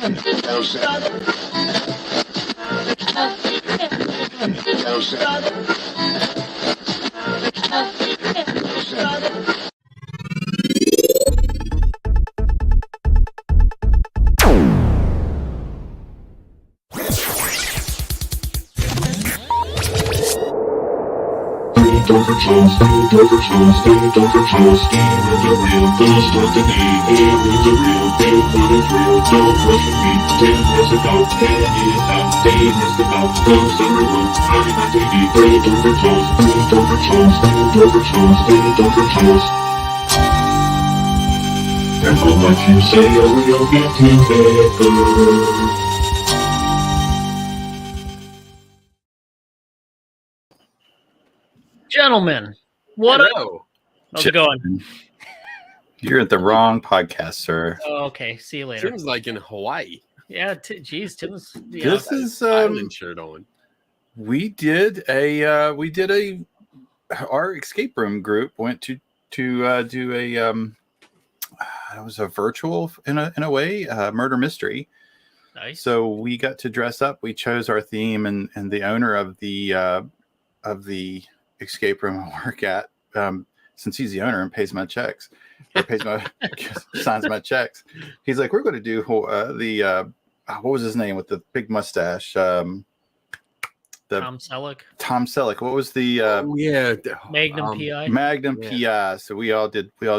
Careful what you say or you'll get tickled. Gentlemen, what up? How's it going? You're at the wrong podcast, sir. Oh, okay, see you later. Tim's like in Hawaii. Yeah, geez, Tim's. Yeah. This is island shirt on. We did our escape room group went to do a it was a virtual in a way murder mystery. Nice. So we got to dress up. We chose our theme, and the owner of the escape room I work at, since he's the owner and pays my checks, or signs my checks, he's like, we're going to do what was his name with the big mustache? Tom Selleck. Tom Selleck. What was the Magnum PI? Magnum PI. So we all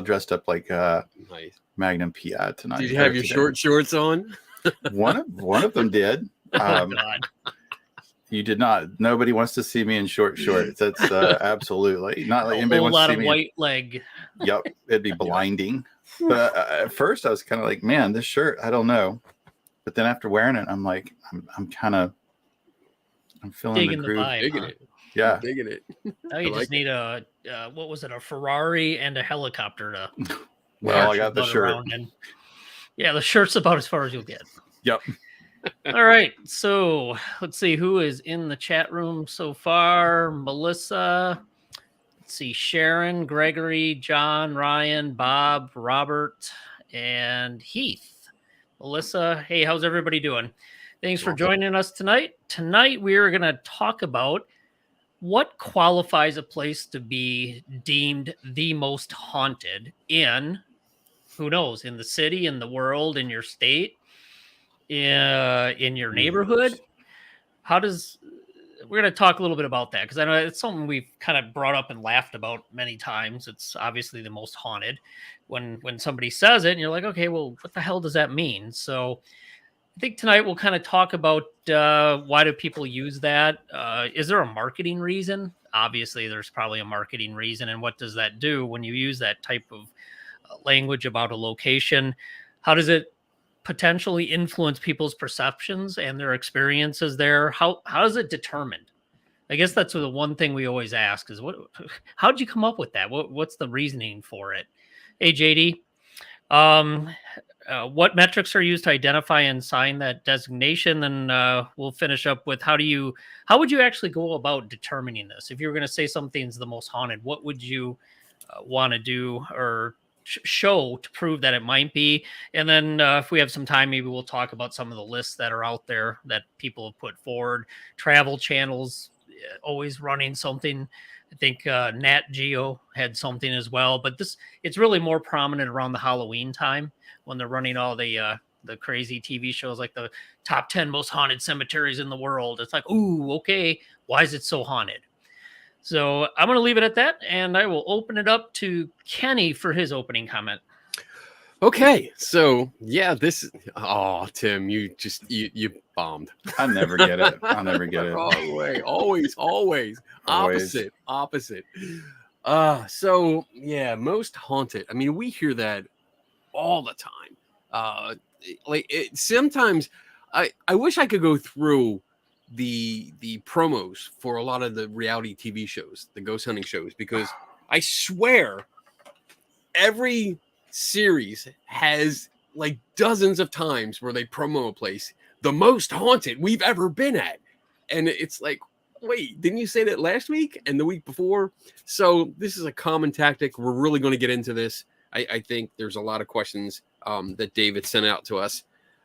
dressed up like Nice. Magnum PI tonight. Did you have your short shorts on? One of them did. Oh God. You did not. Nobody wants to see me in short shorts. That's absolutely not like anybody wants to see me. A lot of white leg. Yep, it'd be blinding. But at first, I was kind of like, "Man, this shirt, I don't know." But then after wearing it, I'm like, I'm feeling Digging the groove. vibe, Digging huh? it. Yeah, Digging it. Now you I just like need a what was it? A Ferrari and a helicopter to. well, I got the shirt. Yeah, the shirt's about as far as you'll get. Yep. All right, so let's see who is in the chat room so far. Melissa, let's see, Sharon, Gregory, John, Ryan, Bob, Robert, and Heath. Melissa, hey, how's everybody doing? Thanks for joining us tonight. Tonight we are going to talk about what qualifies a place to be deemed the most haunted in, who knows, in the city, in the world, in your state, in your neighborhood. We're going to talk a little bit about that, because I know it's something we've kind of brought up and laughed about many times. It's obviously the most haunted when somebody says it and you're like, okay, well, what the hell does that mean? So I think tonight we'll kind of talk about why do people use that? Is there a marketing reason? Obviously there's probably a marketing reason. And what does that do when you use that type of language about a location? How does it potentially influence people's perceptions and their experiences there? How is it determined? I guess that's the one thing we always ask is how'd you come up with that? What's the reasoning for it? Hey, JD, what metrics are used to identify and sign that designation? Then we'll finish up with how would you actually go about determining this? If you were going to say something's the most haunted, what would you want to do or show to prove that it might be? And then if we have some time, maybe we'll talk about some of the lists that are out there that people have put forward. Travel channels always running something. I think Nat Geo had something as well, but it's really more prominent around the Halloween time when they're running all the crazy TV shows, like the top 10 most haunted cemeteries in the world. It's like, ooh, okay, why is it so haunted? So I'm going to leave it at that, and I will open it up to Kenny for his opening comment. Okay, so yeah, Tim, you bombed. I never get it. I'll never get it. Wrong way. Always. Opposite. So yeah, most haunted. I mean, we hear that all the time. Sometimes I wish I could go through the promos for a lot of the reality TV shows, the ghost hunting shows, because I swear every series has like dozens of times where they promo a place the most haunted we've ever been at, and it's like, wait, didn't you say that last week and the week before? So this is a common tactic. We're really going to get into this. I think there's a lot of questions that David sent out to us.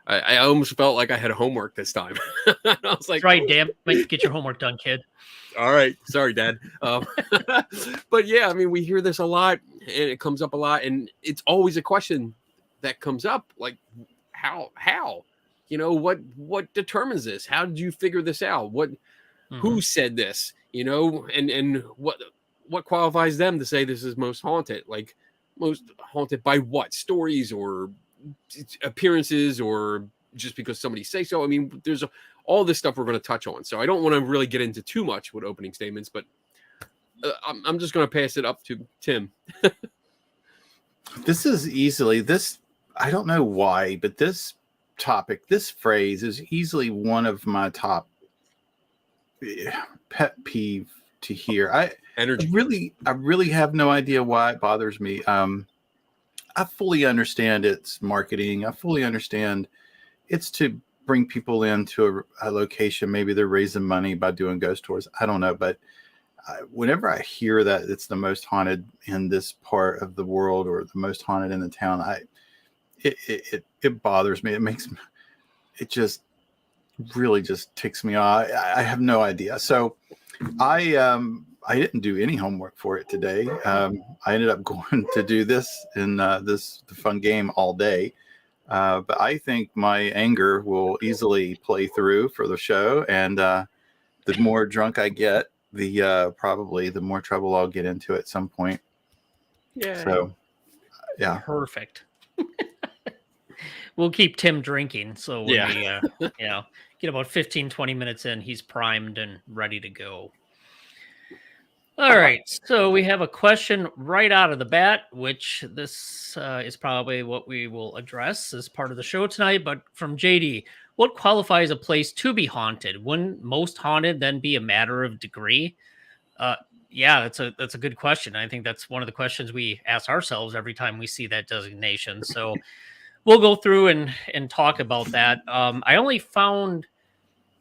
I almost felt like I had homework this time. I was like, That's right, damn it, get your homework done, kid. all right, sorry, Dad. But yeah, I mean, we hear this a lot, and it comes up a lot, and it's always a question that comes up, like, how, what determines this? How did you figure this out? Who said this? And what qualifies them to say this is most haunted? Like, most haunted by what? Stories or appearances, or just because somebody say so? I mean, there's all this stuff we're going to touch on. So I don't want to really get into too much with opening statements, but I'm just going to pass it up to Tim. This is easily I don't know why, but this topic, this phrase is easily one of my top pet peeve to hear. I really have no idea why it bothers me. I fully understand it's marketing. I fully understand it's to bring people into a location. Maybe they're raising money by doing ghost tours. I don't know. But whenever I hear that it's the most haunted in this part of the world or the most haunted in the town, it bothers me. It just really just ticks me off. I have no idea. So I didn't do any homework for it today. I ended up going to do this in the fun game all day. But I think my anger will easily play through for the show. And the more drunk I get, probably the more trouble I'll get into at some point. Yeah. So, yeah. Perfect. We'll keep Tim drinking. So when we get about 15, 20 minutes in, he's primed and ready to go. All right, so we have a question right out of the bat, which this is probably what we will address as part of the show tonight. But from JD, what qualifies a place to be haunted? Wouldn't most haunted then be a matter of degree? Yeah, that's a good question. I think that's one of the questions we ask ourselves every time we see that designation. So we'll go through and talk about that. I only found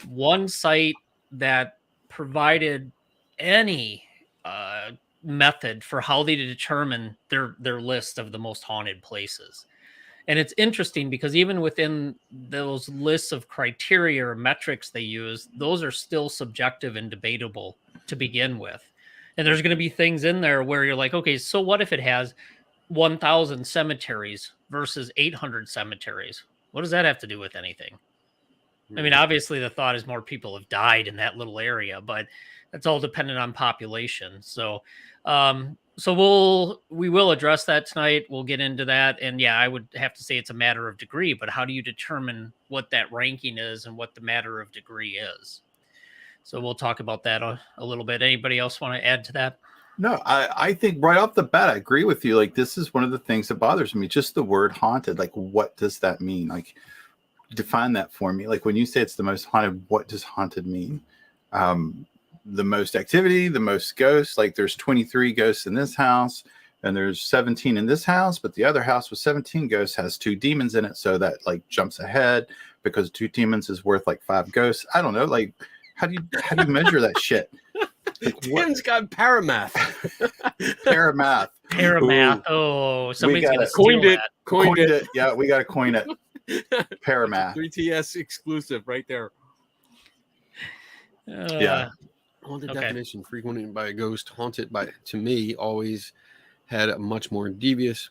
one site that provided any method for how they determine their list of the most haunted places. And it's interesting because even within those lists of criteria or metrics they use, those are still subjective and debatable to begin with. And there's going to be things in there where you're like, okay, so what if it has 1,000 cemeteries versus 800 cemeteries? What does that have to do with anything? I mean, obviously the thought is more people have died in that little area, but that's all dependent on population. So, we will address that tonight. We'll get into that. And yeah, I would have to say it's a matter of degree, but how do you determine what that ranking is and what the matter of degree is? So we'll talk about that a little bit. Anybody else want to add to that? No, I think right off the bat, I agree with you. Like, this is one of the things that bothers me. Just the word haunted. Like, what does that mean? Like, define that for me. Like, when you say it's the most haunted, what does haunted mean? The most activity, the most ghosts. Like, there's 23 ghosts in this house and there's 17 in this house, but the other house with 17 ghosts has 2 demons in it. So that like jumps ahead because 2 demons is worth like 5 ghosts. I don't know. Like, how do you measure that shit? Like, Tim's got paramath. Paramath. Paramath. Oh, somebody's going to steal that. Coined it. Yeah, we got to coin it. Paramath. 3TS exclusive right there. Yeah. Haunted definition: frequented by a ghost. Haunted by, to me, always had a much more devious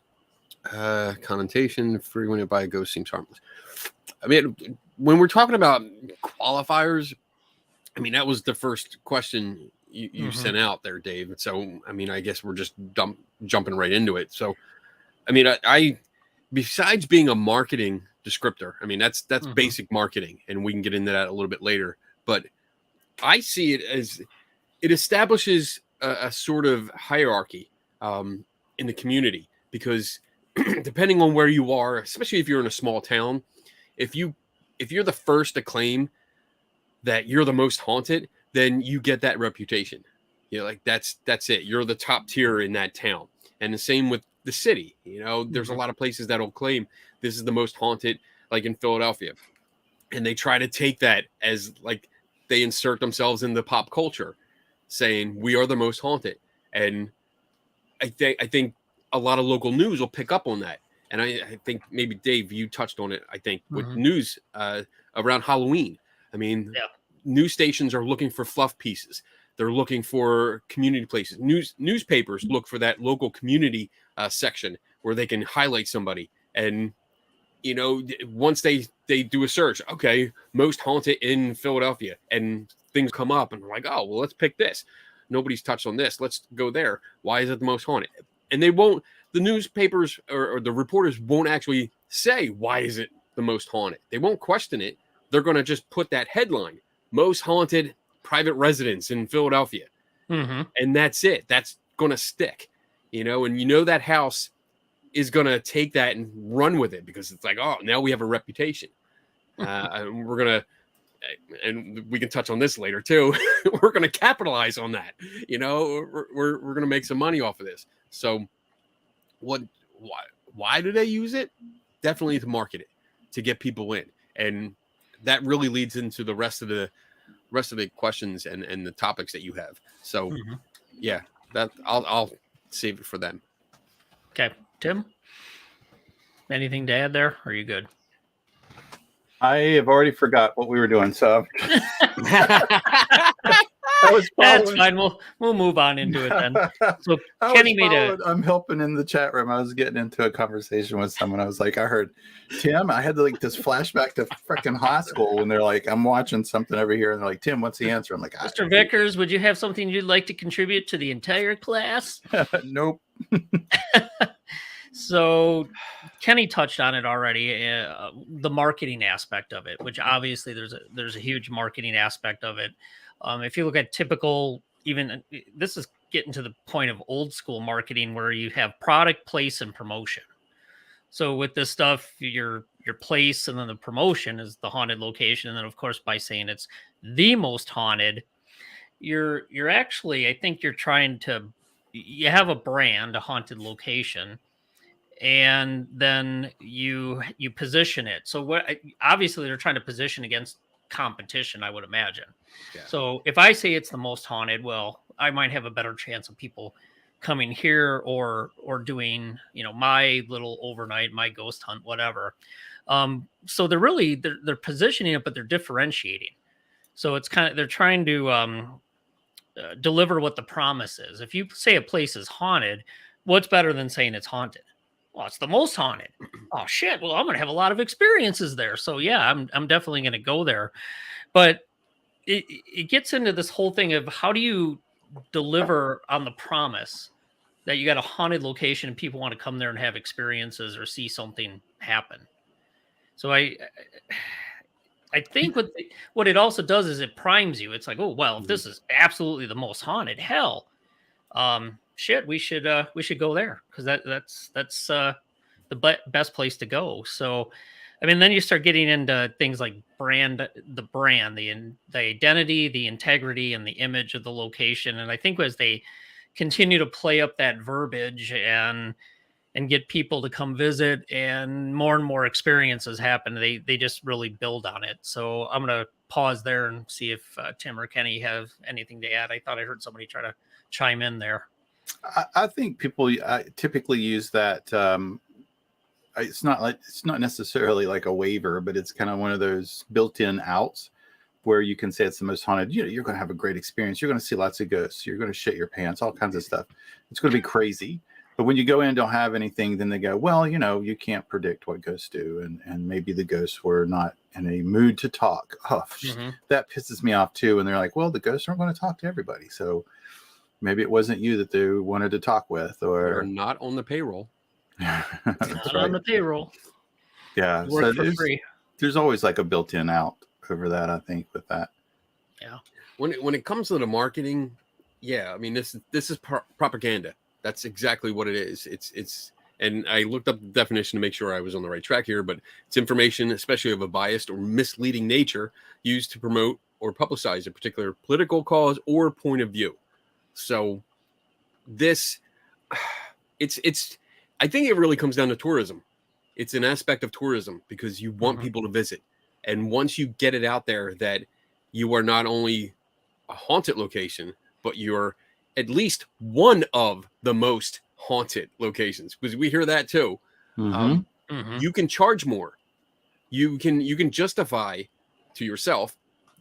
connotation. Frequented by a ghost seems harmless. I mean, when we're talking about qualifiers, I mean, that was the first question you sent out there, Dave. So, I mean, I guess we're just jumping right into it. So, I mean, I besides being a marketing descriptor, I mean, that's basic marketing, and we can get into that a little bit later. But I see it as it establishes a sort of hierarchy in the community, because depending on where you are, especially if you're in a small town, if you're the first to claim that you're the most haunted, then you get that reputation. You know, like that's it. You're the top tier in that town. And the same with the city. You know, there's a lot of places that'll claim this is the most haunted, like in Philadelphia. And they try to take that as like they insert themselves in the pop culture, saying we are the most haunted. And I think a lot of local news will pick up on that. and I think maybe Dave, you touched on it. I think with Mhm. news around Halloween. I mean, Yeah. news stations are looking for fluff pieces. They're looking for community places. Newspapers look for that local community section where they can highlight somebody. And once they do a search, okay, most haunted in Philadelphia, and things come up, and they're like, oh, well, let's pick this. Nobody's touched on this. Let's go there. Why is it the most haunted? And they won't. The newspapers or the reporters won't actually say why is it the most haunted. They won't question it. They're going to just put that headline: most haunted private residence in Philadelphia. Mhm. And that's it. That's going to stick, and that house is going to take that and run with it because it's like, oh, now we have a reputation. And we're going to, and we can touch on this later too. We're going to capitalize on that. We're going to make some money off of this. So why do they use it? Definitely to market it, to get people in. And that really leads into the rest of the questions and the topics that you have. So yeah, that I'll save it for them. Okay, Tim, anything to add there? Or are you good? I have already forgot what we were doing, so I was That's following. fine. We'll move on into it then. So I Kenny was made a following- I'm helping in the chat room. I was getting into a conversation with someone. I was like, I heard Tim. I had this flashback to freaking high school when they're like, I'm watching something over here, and they're like, Tim, what's the answer? I'm like, Mr. Vickers, would you have something you'd like to contribute to the entire class? Nope. So Kenny touched on it already, the marketing aspect of it, which obviously there's a huge marketing aspect of it. If you look at typical, even this is getting to the point of old school marketing where you have product, place, and promotion. So with this stuff, your place and then the promotion is the haunted location, and then of course by saying it's the most haunted, you're actually, I think you're trying to, you have a brand, a haunted location, and then you position it. So obviously they're trying to position against competition, I would imagine. Yeah. So if I say it's the most haunted, well, I might have a better chance of people coming here or doing, my little overnight, my ghost hunt, whatever. So they're positioning it, but they're differentiating. So it's they're trying to deliver what the promise is. If you say a place is haunted, what's better than saying it's haunted? Well, it's the most haunted. Oh shit! Well, I'm gonna have a lot of experiences there. So yeah, I'm definitely gonna go there. But it gets into this whole thing of how do you deliver on the promise that you got a haunted location and people want to come there and have experiences or see something happen. So I think what it also does is it primes you. It's like, oh well, if this is absolutely the most haunted, hell, shit, we should go there because that's the best place to go. So, I mean, then you start getting into things like the identity, the integrity, and the image of the location. And I think as they continue to play up that verbiage and get people to come visit and more experiences happen, they just really build on it. So I'm gonna pause there and see if Tim or Kenny have anything to add. I thought I heard somebody try to chime in there. I think people typically use that. It's not necessarily like a waiver, but it's kind of one of those built-in outs where you can say it's the most haunted. You're going to have a great experience. You're going to see lots of ghosts. You're going to shit your pants, all kinds of stuff. It's going to be crazy. But when you go in and don't have anything, then they go, well, you can't predict what ghosts do. And maybe the ghosts were not in a mood to talk. Oh, that pisses me off too. And they're like, well, the ghosts aren't going to talk to everybody. So maybe it wasn't you that they wanted to talk with, or they're not on the payroll. Not right. On the payroll. Yeah. So there's always like a built-in out over that, I think, with that. Yeah. When it comes to the marketing, yeah, I mean, this is propaganda. That's exactly what it is. It's and I looked up the definition to make sure I was on the right track here, but it's information, especially of a biased or misleading nature, used to promote or publicize a particular political cause or point of view. So this, it's I think it really comes down to tourism. It's an aspect of tourism because you want people to visit. And once you get it out there that you are not only a haunted location, but you're at least one of the most haunted locations, because we hear that too. Mhm. Mhm. You can charge more. You can justify to yourself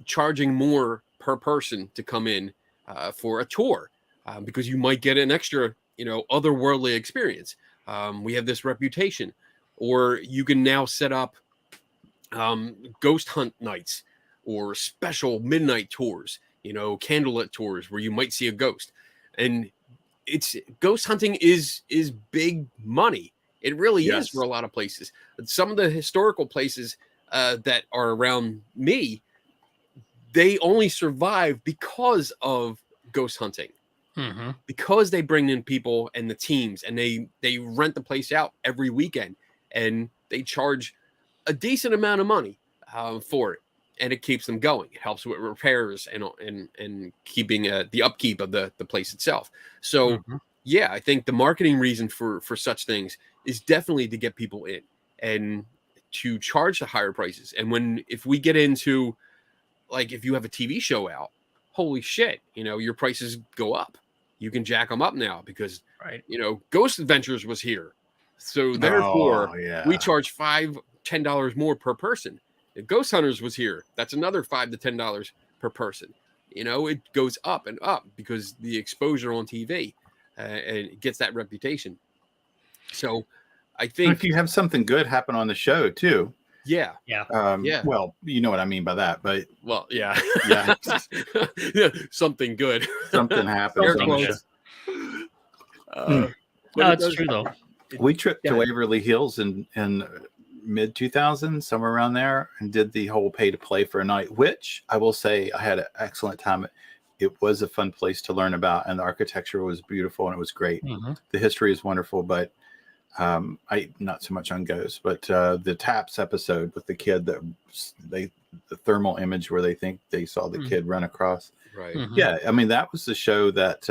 charging more per person to come in for a tour because you might get an extra, otherworldly experience. We have this reputation, or you can now set up ghost hunt nights or special midnight tours, candlelit tours where you might see a ghost. And it's ghost hunting is big money. It really is for Yes. a lot of places. Some of the historical places that are around me, they only survive because of ghost hunting, Mhm. because they bring in people and the teams, and they rent the place out every weekend, and they charge a decent amount of money for it, and it keeps them going. It helps with repairs and keeping the upkeep of the place itself. So Mhm. yeah, I think the marketing reason for such things is definitely to get people in and to charge the higher prices. And if we get into, like, if you have a TV show out, holy shit, your prices go up. You can jack them up now because Right. Ghost Adventures was here, so therefore Oh, yeah. we charge $5-10 more per person. If Ghost Hunters was here, that's another $5 to $10 per person. It goes up and up because the exposure on TV and it gets that reputation. So I And think, if you have something good happen on the show too, yeah, Yeah. yeah. well, you know what I mean by that, but Well, yeah, yeah, yeah, something good. something happens Air on the quotes. show. But No, it it's does. true though. We tripped to Yeah. Waverly Hills in mid 2000, somewhere around there, and did the whole pay to play for a night, which I will say I had an excellent time. It was a fun place to learn about, and the architecture was beautiful and it was great. Mhm. The history is wonderful, but I not so much on ghosts, but the Taps episode with the kid that the thermal image where they think they saw the kid run across. Right. Mhm. Yeah, I mean that was the show that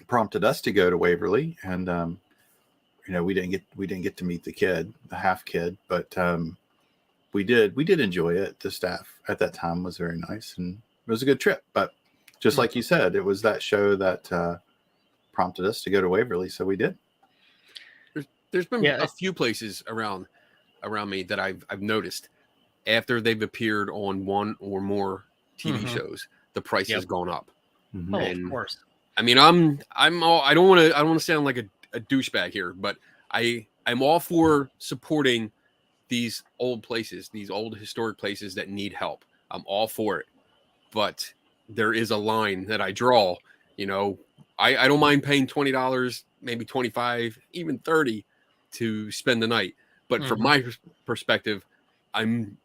prompted us to go to Waverly, and we didn't get to meet the kid, the half kid, but we did enjoy it. The staff at that time was very nice, and it was a good trip. But just like you said, it was that show that prompted us to go to Waverly, so we did. There's been Yeah. a few places around me that I've noticed after they've appeared on one or more TV Mhm. shows, the price has Yep. gone up. Mhm. Oh, And of course. I mean, I'm all, I don't want to sound like a douchebag here, but I'm all for supporting these old places, these old historic places that need help. I'm all for it, but there is a line that I draw. I don't mind paying $20, maybe 25, even 30 to spend the night. But from Mhm. my perspective, I'm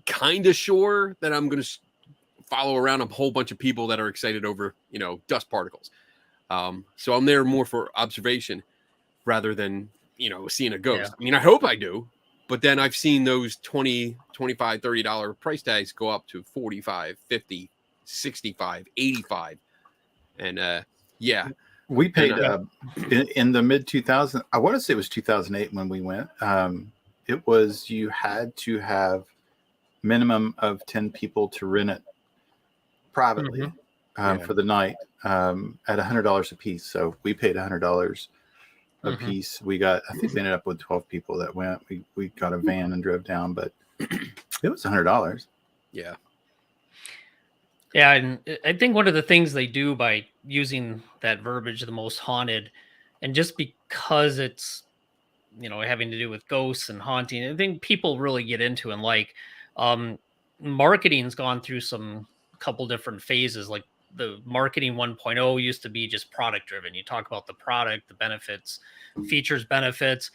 kind of sure that I'm going to follow around a whole bunch of people that are excited over, dust particles. So I'm there more for observation rather than, seeing a ghost. Yeah. I mean, I hope I do, but then I've seen those 20, 25, $30 price tags go up to 45, 50, 65, 85. And yeah. We paid And in the mid 2000. I want to say it was 2008 when we went. It was you had to have minimum of 10 people to rent it privately Mhm. Yeah. for the night at $100 a piece. So we paid $100 a Mhm. piece. I think we ended up with 12 people that went. We got a van and drove down, but it was $100. yeah. Yeah, and I think one of the things they do by using that verbiage, the most haunted, and just because it's having to do with ghosts and haunting, I think people really get into and like um marketing's gone through some couple different phases. Like the marketing 1.0 used to be just product driven. You talk about the product, the benefits, features, benefits.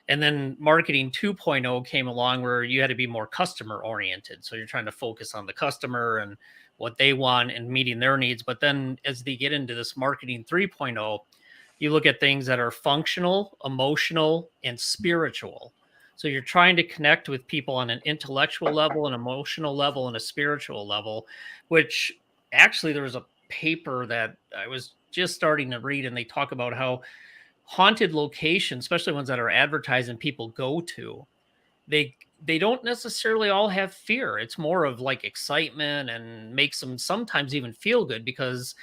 And then marketing 2.0 came along where you had to be more customer oriented. So you're trying to focus on the customer and what they want and meeting their needs. But then as they get into this marketing 3.0, you look at things that are functional, emotional, and spiritual. So you're trying to connect with people on an intellectual level, an emotional level, and a spiritual level, which actually there was a paper that I was just starting to read, and they talk about how haunted locations, especially ones that are advertised and people go to, they don't necessarily all have fear. It's more of like excitement and makes them sometimes even feel good because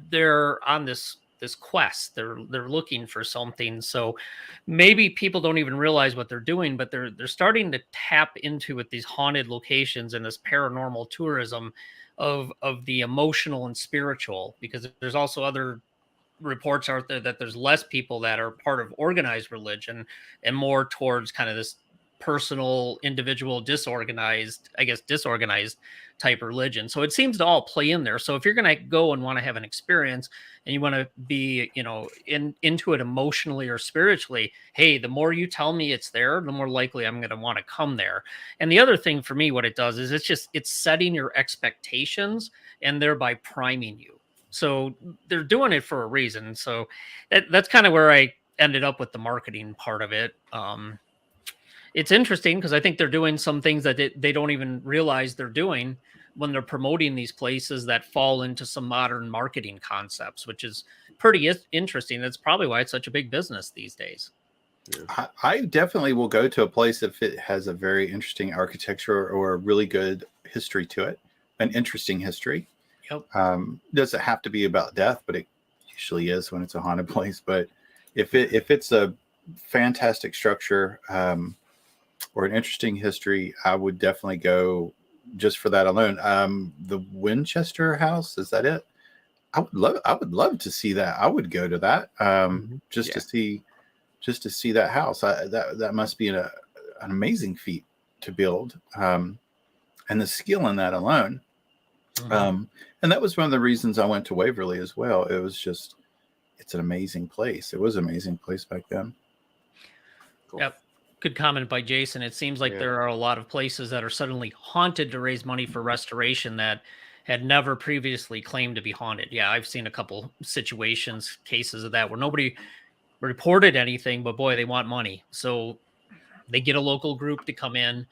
they're on this this quest. They're looking for something. So maybe people don't even realize what they're doing, but they're starting to tap into with these haunted locations and this paranormal tourism of the emotional and spiritual, because there's also other reports out there that there's less people that are part of organized religion and more towards kind of this personal, individual, disorganized type religion. So it seems to all play in there. So if you're going to go and want to have an experience and you want to be, into it emotionally or spiritually, hey, the more you tell me it's there, the more likely I'm going to want to come there. And the other thing for me, what it does is it's setting your expectations and thereby priming you. So they're doing it for a reason. So that's kind of where I ended up with the marketing part of it. It's interesting because I think they're doing some things that they don't even realize they're doing when they're promoting these places that fall into some modern marketing concepts, which is pretty interesting. That's probably why it's such a big business these days. I definitely will go to a place if it has a very interesting architecture or a really good history to it, an interesting history. Yep. Doesn't have to be about death, but it usually is when it's a haunted place. But if it's a fantastic structure or an interesting history, I would definitely go just for that alone. The Winchester House, is that it? I would love to see that. I would go to that to see that house. That must be an amazing feat to build, and the skill in that alone. And that was one of the reasons I went to Waverly as well. It's an amazing place. It was an amazing place back then. Cool. Yep. Good comment by Jason. It seems like there are a lot of places that are suddenly haunted to raise money for restoration that had never previously claimed to be haunted. Yeah, I've seen a couple cases of that where nobody reported anything, but boy, they want money. So they get a local group to come in,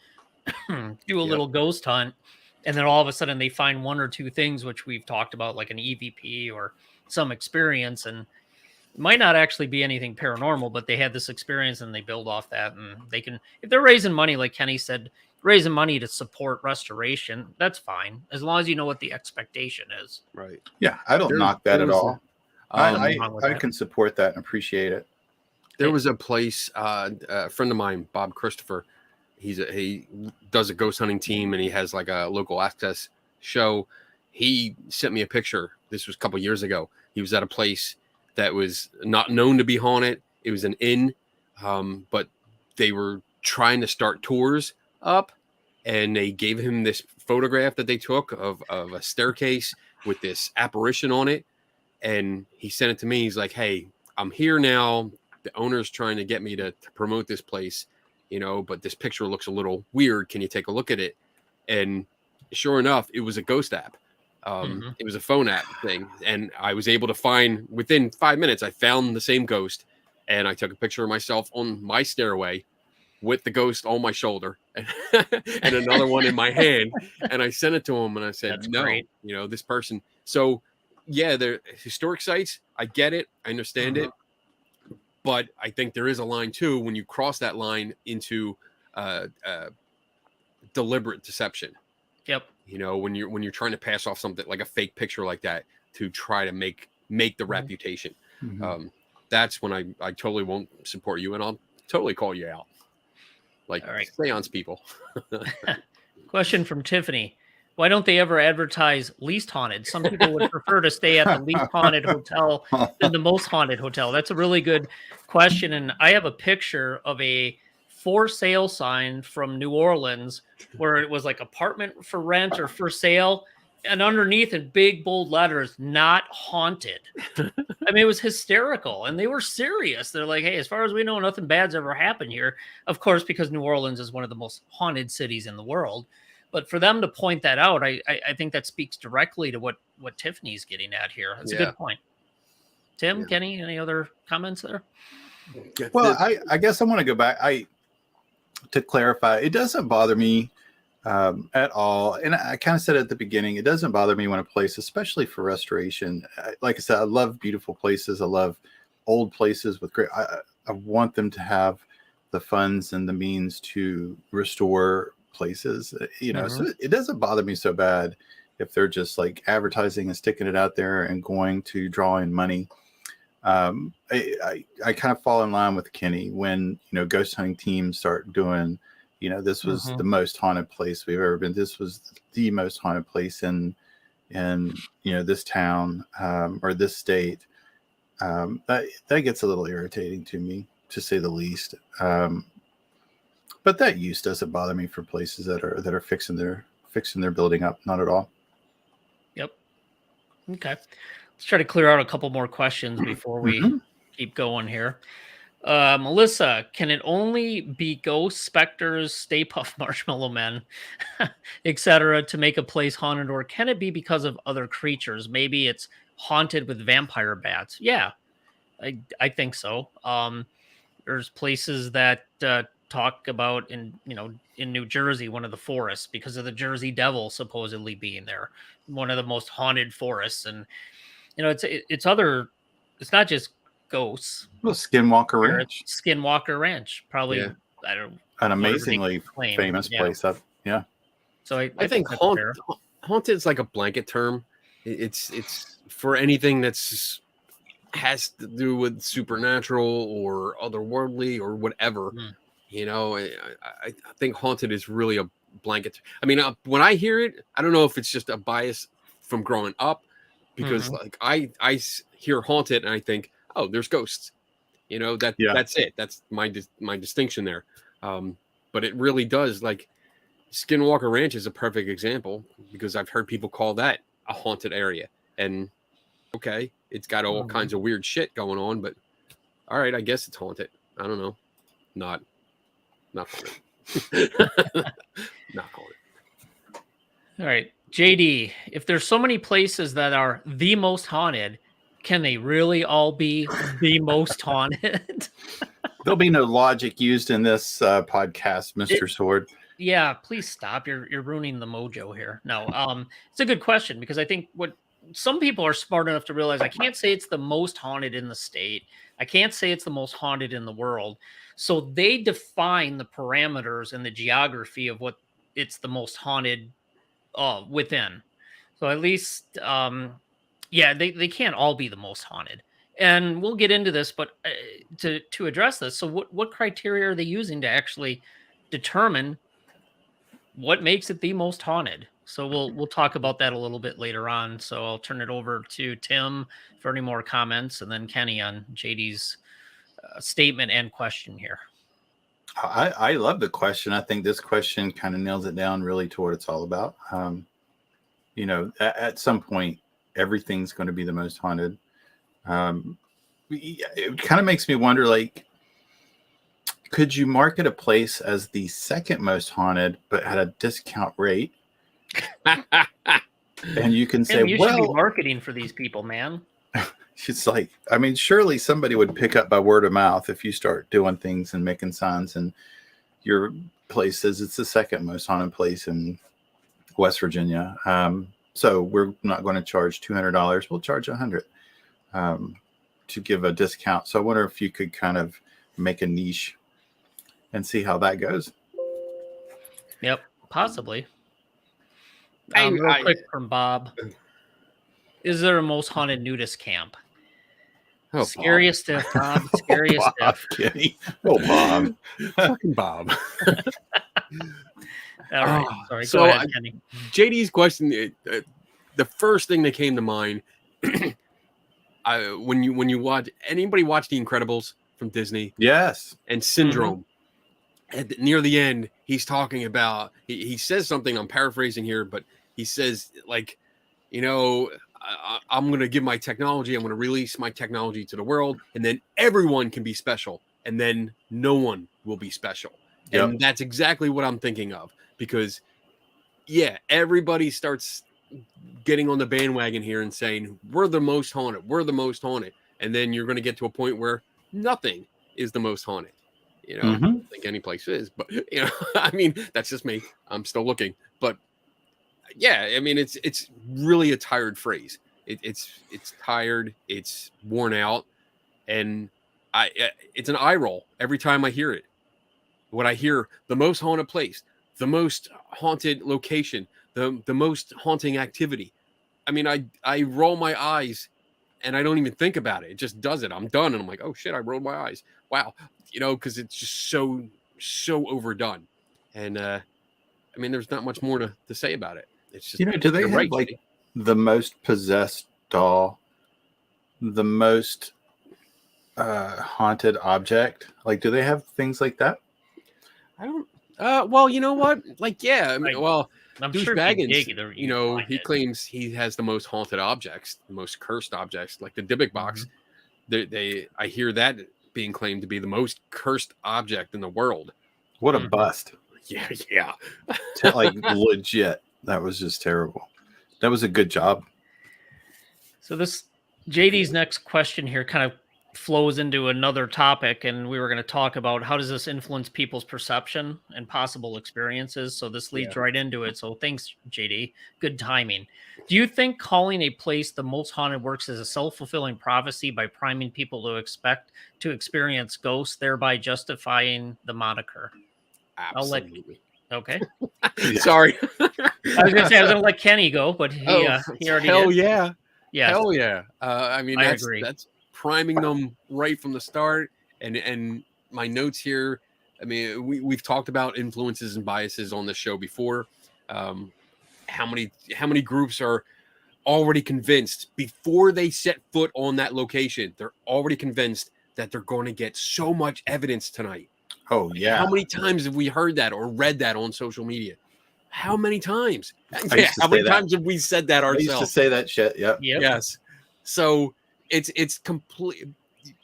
do a little ghost hunt, and then all of a sudden they find one or two things, which we've talked about, like an EVP or some experience, and it might not actually be anything paranormal, but they had this experience and they build off that. And they can, if they're raising money, like Kenny said, raising money to support restoration, that's fine, as long as you know what the expectation is. Right. Yeah, I don't knock that at all. I can support that and appreciate it. There was a place, a friend of mine, Bob Christopher, he does a ghost hunting team and he has like a local access show. He sent me a picture. This was a couple years ago. He was at a place that was not known to be haunted. It was an inn, but they were trying to start tours up, and they gave him this photograph that they took of a staircase with this apparition on it. And he sent it to me. He's like, hey, I'm here now. The owner's trying to get me to promote this place, but this picture looks a little weird. Can you take a look at it? And sure enough, it was a ghost app. It was a phone app thing. And I was able to find, within 5 minutes, I found the same ghost. And I took a picture of myself on my stairway with the ghost on my shoulder and another one in my hand. And I sent it to him and I said, great. This person. So yeah, they're historic sites. I get it. I understand it. But I think there is a line too, when you cross that line into deliberate deception. Yep. When you're trying to pass off something like a fake picture like that to try to make the reputation. That's when I totally won't support you, and I'll totally call you out. Like, seance people. Question from Tiffany. Why don't they ever advertise least haunted? Some people would prefer to stay at the least haunted hotel than the most haunted hotel. That's a really good question. And I have a picture of a for sale sign from New Orleans where it was like apartment for rent or for sale. And underneath in big, bold letters, not haunted. I mean, it was hysterical. And they were serious. They're like, hey, as far as we know, nothing bad's ever happened here. Of course, because New Orleans is one of the most haunted cities in the world. But for them to point that out, I think that speaks directly to what Tiffany's getting at here. That's a good point. Tim, Kenny, any other comments there? Well, I guess I want to go back. To clarify, it doesn't bother me at all. And I kind of said at the beginning, it doesn't bother me when a place, especially for restoration, like I said, I love beautiful places. I love old places with great, I want them to have the funds and the means to restore places, so it doesn't bother me so bad if they're just like advertising and sticking it out there and going to draw in money. I kind of fall in line with Kenny when, ghost hunting teams start doing, this was the most haunted place we've ever been. This was the most haunted place in this town, or this state. That gets a little irritating to me, to say the least. But that use doesn't bother me for places that are fixing their building up. Not at all. Yep. Okay. Let's try to clear out a couple more questions before we keep going here. Melissa, can it only be ghosts, specters, Stay Puft Marshmallow Men, etc., to make a place haunted, or can it be because of other creatures? Maybe it's haunted with vampire bats. Yeah, I think so. There's places that talk about in New Jersey, one of the forests, because of the Jersey Devil supposedly being there, one of the most haunted forests, and it's it's not just ghosts. Well, Skinwalker Ranch. Skinwalker Ranch, probably. Yeah. I don't. An amazingly famous place. Yeah. So I think that's fair. haunted is like a blanket term. It's for anything has to do with supernatural or otherworldly or whatever. I think haunted is really a blanket. I mean, when I hear it, I don't know if it's just a bias from growing up, because like I hear haunted and I think, oh, there's ghosts. That's it. That's my distinction there. But it really does, like, Skinwalker Ranch is a perfect example, because I've heard people call that a haunted area, and okay, it's got all kinds of weird shit going on, but all right, I guess it's haunted. I don't know. Not haunted. Not haunted. All right, JD, if there's so many places that are the most haunted, can they really all be the most haunted? There'll be no logic used in this podcast, Mr. Sword. Yeah, please stop. You're ruining the mojo here. No, it's a good question, because I think what some people are smart enough to realize, I can't say it's the most haunted in the state. I can't say it's the most haunted in the world. So they define the parameters and the geography of what it's the most haunted within. So at least, they can't all be the most haunted. And we'll get into this, but to address this, so what criteria are they using to actually determine what makes it the most haunted? So we'll talk about that a little bit later on. So I'll turn it over to Tim for any more comments, and then Kenny on JD's statement and question here. I love the question. I think this question kind of nails it down really to what it's all about. At some point, everything's going to be the most haunted. It kind of makes me wonder, like, could you market a place as the second most haunted, but at a discount rate? And you can say, Tim, you should be marketing for these people, man. It's like, I mean, surely somebody would pick up by word of mouth if you start doing things and making signs, and your place says it's the second most haunted place in West Virginia. So we're not going to charge $200. We'll charge $100 to give a discount. So I wonder if you could kind of make a niche and see how that goes. Yep, possibly. Real quick from Bob. Is there a most haunted nudist camp? Oh, scariest if, Bob. Scariest if. Kenny. Oh, Bob. Fucking Bob. All right. Sorry. So go ahead, Kenny. JD's question, the first thing that came to mind, when you watch, anybody watch The Incredibles from Disney? Yes. And Syndrome. And near the end, he's talking about, he says something, I'm paraphrasing here, but he says, like, I'm going to give my technology, I'm going to release my technology to the world, and then everyone can be special, and then no one will be special. Yep. And that's exactly what I'm thinking of, because, yeah, everybody starts getting on the bandwagon here and saying, we're the most haunted, we're the most haunted. And then you're going to get to a point where nothing is the most haunted. I don't think any place is, but, I mean, that's just me. I'm still looking. But, yeah, I mean, it's really a tired phrase. It's tired. It's worn out. And it's an eye roll every time I hear it. When I hear the most haunted place, the most haunted location, the most haunting activity. I mean, I roll my eyes and I don't even think about it. It just does it. I'm done, and I'm like, oh shit, I rolled my eyes. Wow, because it's just so overdone. And I mean, there's not much more to say about it. It's just Do they you're have right, like Jay. the most possessed doll, the most haunted object? Like, do they have things like that? I don't. Well, you know what? Like, yeah. I mean, well, I'm Douche sure if you Baggins, dig, you'd find he it. claims he has the most haunted objects, the most cursed objects, like the Dybbuk box. I hear that being claimed to be the most cursed object in the world. What a Mhm. bust! Yeah. Like legit, that was just terrible. That was a good job. So this JD's next question here kind of flows into another topic, and we were going to talk about how does this influence people's perception and possible experiences. So this leads right into it. So thanks, JD. Good timing. Do you think calling a place the most haunted works as a self-fulfilling prophecy by priming people to expect to experience ghosts, thereby justifying the moniker? Absolutely. Okay. Sorry. I was going to say I was going to let Kenny go, but he already hell did. yeah. Yes. Hell yeah. I mean, I that's agree. that's priming them right from the start. And my notes here, I mean, we've talked about influences and biases on this show before. How many groups are already convinced before they set foot on that location? They're already convinced that they're going to get so much evidence tonight. Oh yeah. How many times have we heard that or read that on social media? How many times? used to How many say that. times have we said that I used to ourselves? say that shit. Yep. Yes. So it's complete.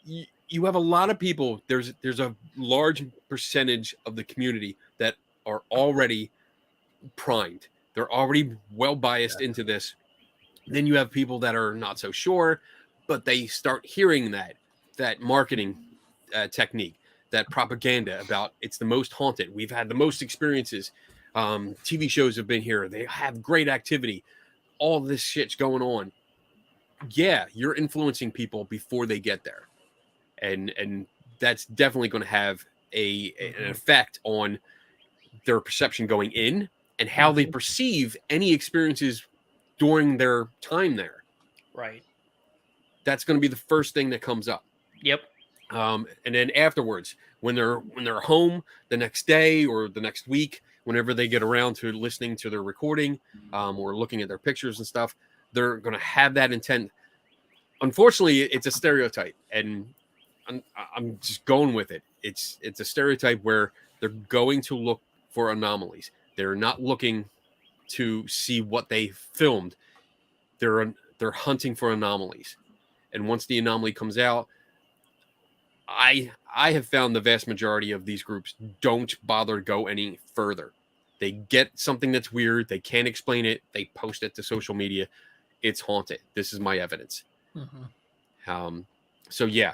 You have a lot of people. There's a large percentage of the community that are already primed. They're already well biased into this. Then you have people that are not so sure, but they start hearing that marketing technique, that propaganda about it's the most haunted. We've had the most experiences. TV shows have been here. They have great activity. All this shit's going on. Yeah, you're influencing people before they get there, and that's definitely going to have an effect on their perception going in and how they perceive any experiences during their time there. Right. That's going to be the first thing that comes up. Yep. And then afterwards, when they're home the next day or the next week, whenever they get around to listening to their recording or looking at their pictures and stuff, they're going to have that intent. Unfortunately, it's a stereotype, and I'm just going with it. It's a stereotype where they're going to look for anomalies. They're not looking to see what they filmed. They're hunting for anomalies, and once the anomaly comes out, I have found the vast majority of these groups don't bother to go any further. They get something that's weird. They can't explain it. They post it to social media. It's haunted. This is my evidence. So yeah,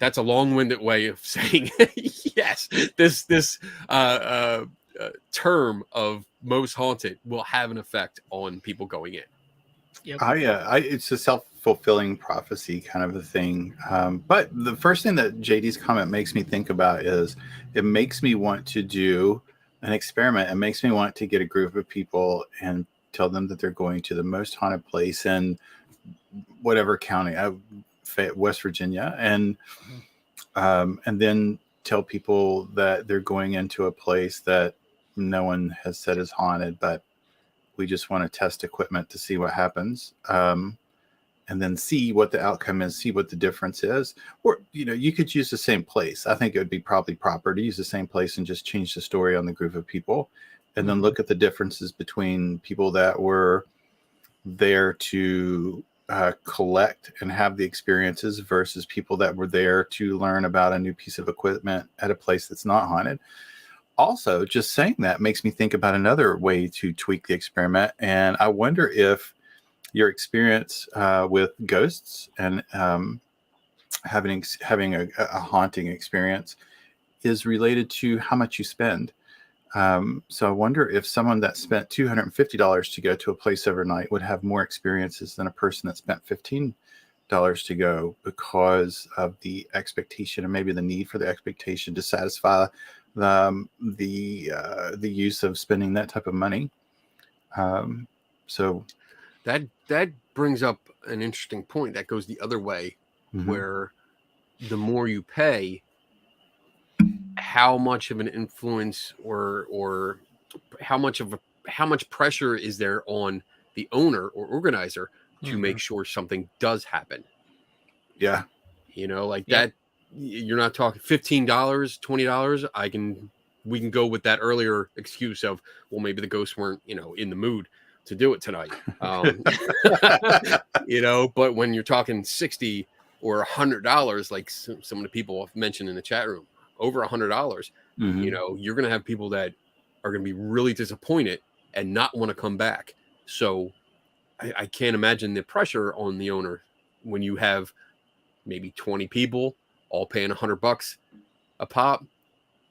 that's a long-winded way of saying yes. This term of most haunted will have an effect on people going in. Yep. It's a self-fulfilling prophecy kind of a thing. But the first thing that JD's comment makes me think about is it makes me want to do an experiment. It makes me want to get a group of people and tell them that they're going to the most haunted place in whatever county, West Virginia, and then tell people that they're going into a place that no one has said is haunted, but we just want to test equipment to see what happens, and then see what the outcome is, see what the difference is. Or, you could use the same place. I think it would be probably proper to use the same place and just change the story on the group of people, and then look at the differences between people that were there to collect and have the experiences versus people that were there to learn about a new piece of equipment at a place that's not haunted. Also, just saying that makes me think about another way to tweak the experiment. And I wonder if your experience with ghosts and having a haunting experience is related to how much you spend. So I wonder if someone that spent $250 to go to a place overnight would have more experiences than a person that spent $15 to go, because of the expectation and maybe the need for the expectation to satisfy the use of spending that type of money. So That brings up an interesting point that goes the other way, where the more you pay, how much of an influence or how much pressure is there on the owner or organizer to make sure something does happen? Yeah. Like Yep. that. You're not talking $15, $20. We can go with that earlier excuse of, well, maybe the ghosts weren't, in the mood to do it tonight. But when you're talking 60 or $100, like some of the people have mentioned in the chat room, over $100, you're going to have people that are going to be really disappointed and not want to come back. So I can't imagine the pressure on the owner when you have maybe 20 people all paying $100 a pop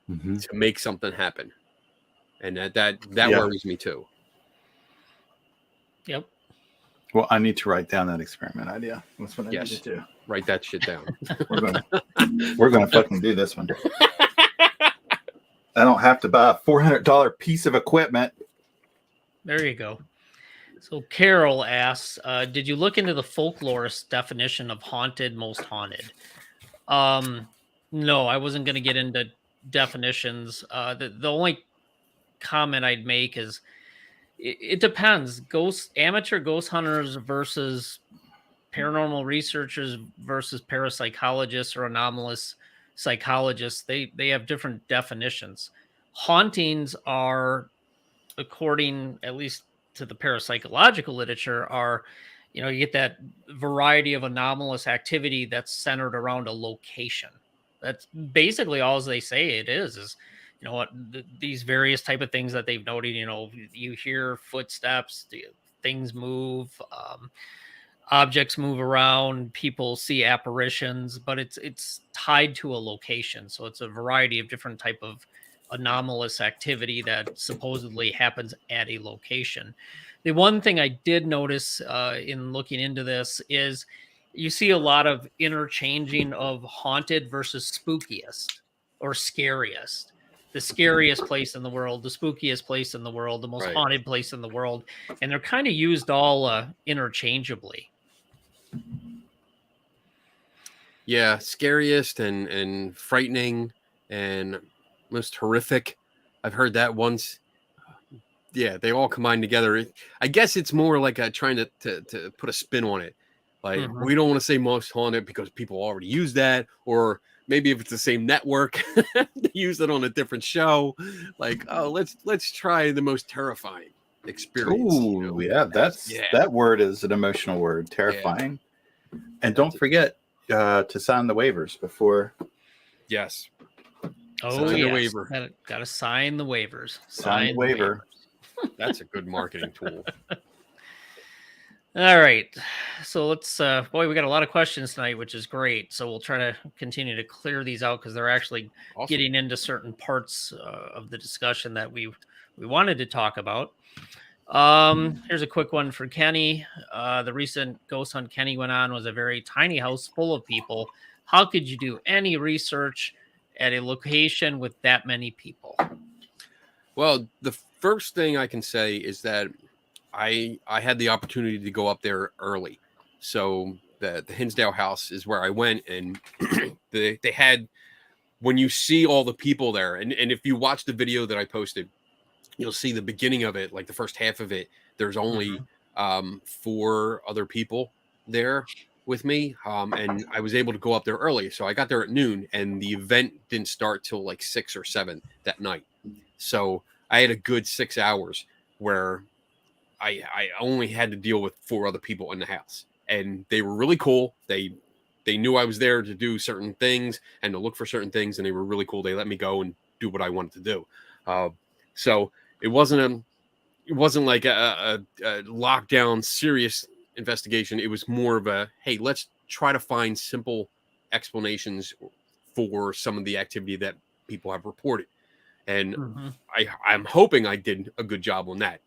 to make something happen. And that worries me too. Yep. Well, I need to write down that experiment idea. That's what I need to do. Write that shit down. We're gonna fucking do this one. I don't have to buy a $400 piece of equipment. There you go. So Carol asks, did you look into the folklorist definition of haunted, most haunted? No, I wasn't going to get into definitions. The only comment I'd make is it depends. Amateur ghost hunters versus paranormal researchers versus parapsychologists or anomalous psychologists, they have different definitions. Hauntings are, according at least to the parapsychological literature, are, you get that variety of anomalous activity that's centered around a location. That's basically all they say it is what these various type of things that they've noted. You hear footsteps, things move, objects move around, people see apparitions, but it's tied to a location. So it's a variety of different type of anomalous activity that supposedly happens at a location. The one thing I did notice in looking into this is you see a lot of interchanging of haunted versus spookiest or scariest. The scariest place in the world, the spookiest place in the world, the most haunted place in the world. And they're kind of used all interchangeably. Yeah, scariest and frightening and most horrific. I've heard that once. Yeah, they all combine together. I guess it's more like trying to put a spin on it. Like, we don't want to say most haunted because people already use that, or maybe if it's the same network, they use it on a different show. Like, oh, let's try the most terrifying experience. Ooh, yeah, that word is an emotional word, terrifying. Yeah. And don't forget to sign the waivers before. Yes. Oh, yeah. Waiver. Got to sign the waivers. Sign the waiver. That's a good marketing tool. All right. So let's, boy, we got a lot of questions tonight, which is great. So we'll try to continue to clear these out because they're actually getting into certain parts of the discussion that we wanted to talk about. Here's a quick one for Kenny. The recent ghost hunt Kenny went on was a very tiny house full of people. How could you do any research at a location with that many people? Well, the first thing I can say is that I had the opportunity to go up there early. So the Hinsdale house is where I went, and they had, when you see all the people there, and if you watch the video that I posted, you'll see the beginning of it, like the first half of it, there's only 4 other people there with me. And I was able to go up there early. So I got there at noon, and the event didn't start till like 6 or 7 that night. So I had a good 6 hours where I only had to deal with 4 other people in the house, and they were really cool. They knew I was there to do certain things and to look for certain things, and they were really cool. They let me go and do what I wanted to do. So it wasn't like a lockdown serious investigation. It was more of a, hey, let's try to find simple explanations for some of the activity that people have reported. And I'm hoping I did a good job on that.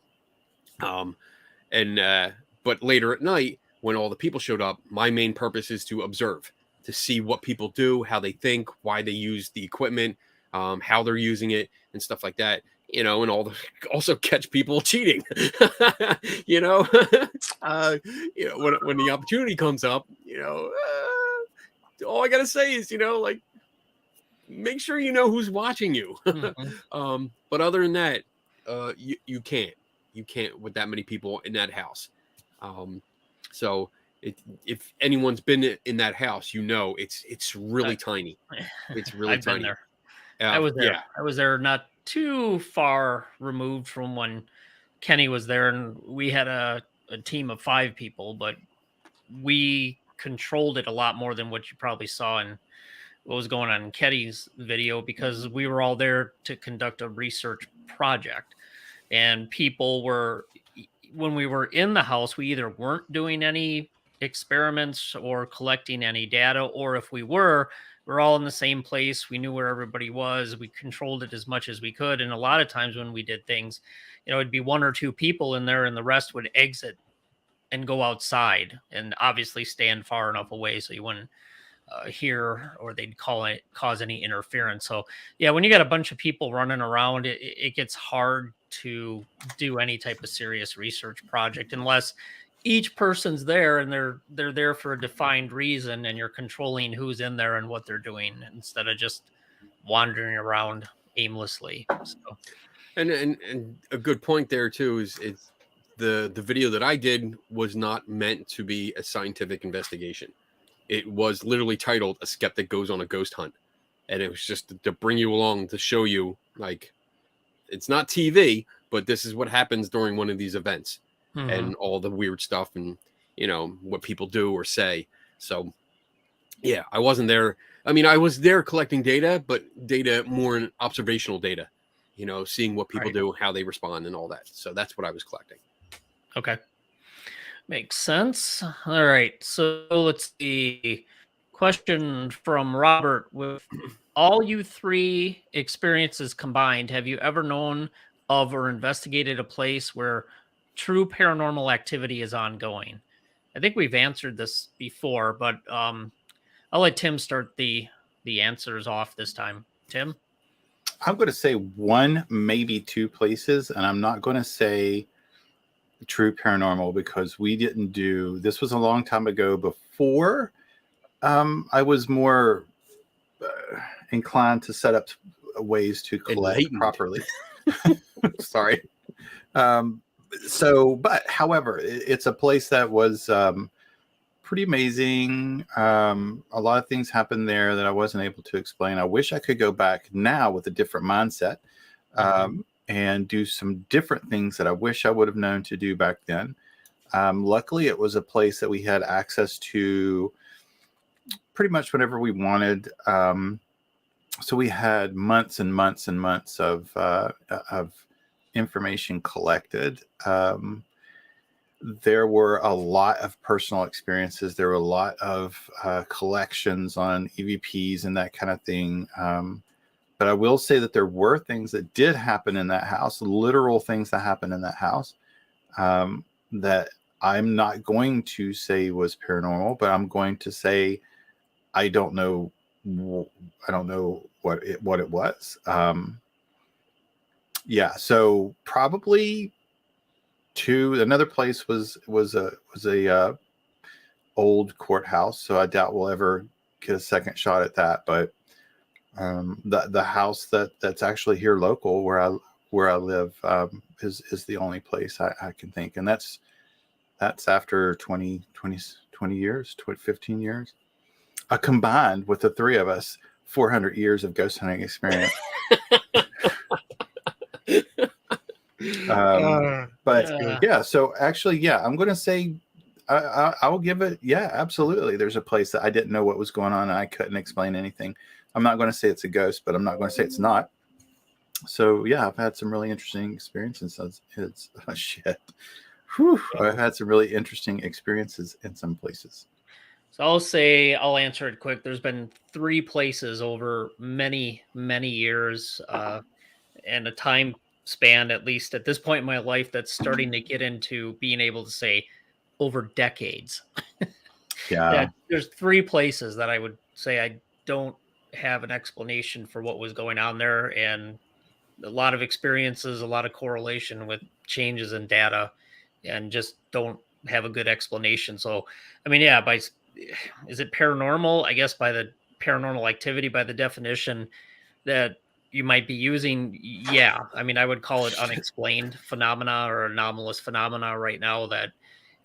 But later at night, when all the people showed up, my main purpose is to observe, to see what people do, how they think, why they use the equipment, how they're using it, and stuff like that. and also catch people cheating. you know, when the opportunity comes up, all I gotta say is, like, make sure you know who's watching you. But other than that, you can't with that many people in that house. So if anyone's been in that house, it's really tiny. It's really I've been tiny. there. I was there. Yeah. I was there not too far removed from when Kenny was there, and we had a team of 5 people, but we controlled it a lot more than what you probably saw in what was going on in Kenny's video, because we were all there to conduct a research project. And people were, when we were in the house, we either weren't doing any experiments or collecting any data, or if we were, we're all in the same place. We knew where everybody was. We controlled it as much as we could. And a lot of times when we did things, it'd be 1 or 2 people in there, and the rest would exit and go outside, and obviously stand far enough away so you wouldn't hear, or they'd cause any interference. So yeah, when you got a bunch of people running around, it gets hard to do any type of serious research project unless each person's there and they're there for a defined reason, and you're controlling who's in there and what they're doing instead of just wandering around aimlessly. So And a good point there too is it's the video that I did was not meant to be a scientific investigation. It was literally titled "A Skeptic Goes on a Ghost Hunt," and it was just to bring you along to show you, like, it's not TV, but this is what happens during one of these events, and all the weird stuff, and what people do or say. So yeah, I wasn't there. I mean, I was there collecting data, but data more in observational data, seeing what people Right. do, how they respond, and all that. So that's what I was collecting. Okay. Makes sense. All right. So let's see. Question from Robert. With all you 3 experiences combined, have you ever known of or investigated a place where true paranormal activity is ongoing? I think we've answered this before, but I'll let Tim start the answers off this time. Tim? I'm going to say 1, maybe 2 places, and I'm not going to say true paranormal because we didn't do this. Was a long time ago before I was more inclined to set up ways to collect Enlightened. properly. Sorry. But however, it's a place that was pretty amazing. A lot of things happened there that I wasn't able to explain. I wish I could go back now with a different mindset and do some different things that I wish I would have known to do back then. Luckily, it was a place that we had access to pretty much whenever we wanted. So we had months and months and months of information collected. There were a lot of personal experiences. There were a lot of collections on EVPs and that kind of thing. But I will say that there were things that did happen in that house, literal things that happened in that house, that I'm not going to say was paranormal, but I'm going to say I don't know what it was. Yeah, so probably 2. Another place was a old courthouse, so I doubt we'll ever get a second shot at that. But the house that's actually here local where I live is the only place I can think, and that's after 20 years, 15 years, combined with the 3 of us, 400 years of ghost hunting experience. So actually, I'm going to say I will give it. Yeah, absolutely. There's a place that I didn't know what was going on and I couldn't explain anything. I'm not going to say it's a ghost, but I'm not going to say it's not. So yeah, I've had some really interesting experiences. It's shit. I've had some really interesting experiences in some places. So I'll answer it quick. There's been 3 places over many, many years, and a time span, at least at this point in my life, that's starting to get into being able to say over decades. Yeah. There's 3 places that I would say I don't have an explanation for what was going on there, and a lot of experiences, a lot of correlation with changes in data, and just don't have a good explanation. So, I mean, yeah, is it paranormal? I guess by the paranormal activity, by the definition that you might be using, yeah. I mean, I would call it unexplained phenomena or anomalous phenomena right now that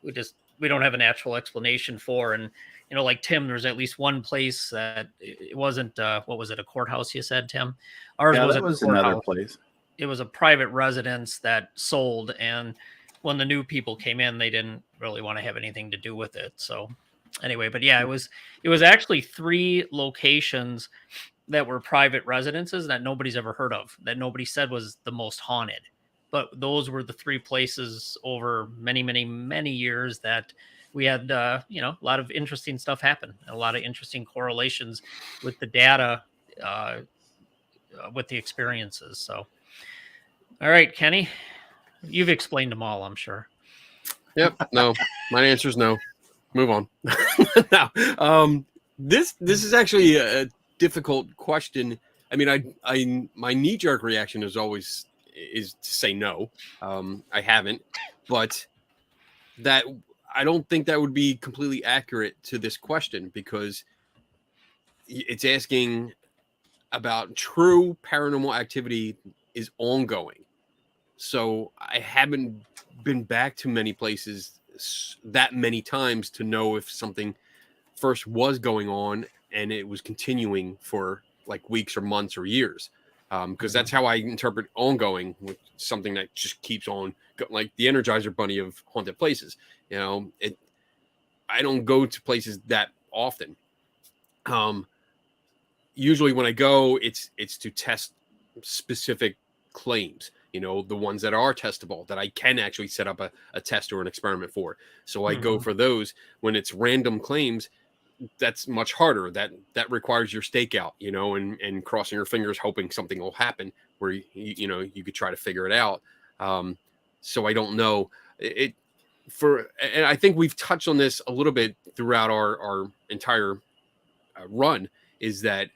we don't have a natural explanation for. And like Tim, there's at least one place that it wasn't what was it, a courthouse, you said, Tim? Ours Yeah, was that a was another courthouse. place. It was a private residence that sold, and when the new people came in, they didn't really want to have anything to do with it. So anyway, but yeah, it was actually 3 locations that were private residences that nobody's ever heard of, that nobody said was the most haunted. But those were the 3 places over many, many, many years that we had, a lot of interesting stuff happen, and a lot of interesting correlations with the data, with the experiences. So, all right, Kenny, you've explained them all, I'm sure. Yep. No, my answer is no. Move on. Now, this is actually a difficult question. I mean, I my knee jerk reaction is to say no. I haven't, but that I don't think that would be completely accurate to this question, because it's asking about true paranormal activity is ongoing. So I haven't been back to many places that many times to know if something first was going on and it was continuing for like weeks or months or years. Because that's how I interpret ongoing, with something that just keeps on, like the Energizer Bunny of haunted places. I don't go to places that often. Usually when I go, it's to test specific claims, the ones that are testable, that I can actually set up a test or an experiment for. So I go for those. When it's random claims, that's much harder. That requires your stakeout, and crossing your fingers, hoping something will happen where you could try to figure it out. So I don't know and I think we've touched on this a little bit throughout our entire run, is that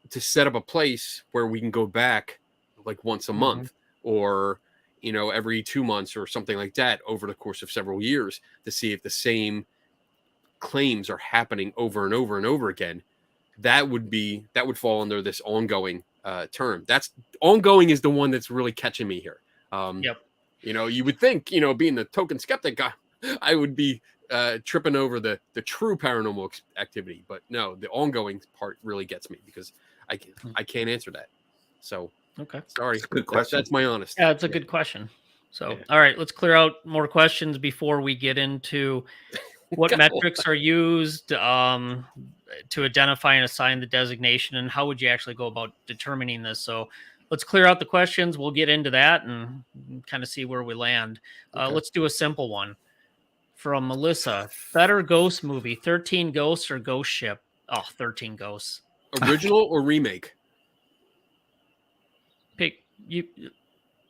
to set up a place where we can go back like once a month, or every 2 months or something like that, over the course of several years, to see if the same claims are happening over and over and over again. That would fall under this ongoing term. That's ongoing is the one that's really catching me here. Yep. You would think, being the token skeptic, I would be tripping over the true paranormal activity, but no, the ongoing part really gets me, because I can't answer that. So Okay. Sorry. Good question. That's my honest. Yeah, it's a good question. So, Yeah. all right, let's clear out more questions before we get into what metrics are used to identify and assign the designation, and how would you actually go about determining this. So let's clear out the questions. We'll get into that and kind of see where we land. Okay. Let's do a simple one from Melissa. Better ghost movie, 13 Ghosts or Ghost Ship? Oh, 13 Ghosts. Original or remake? Pick you.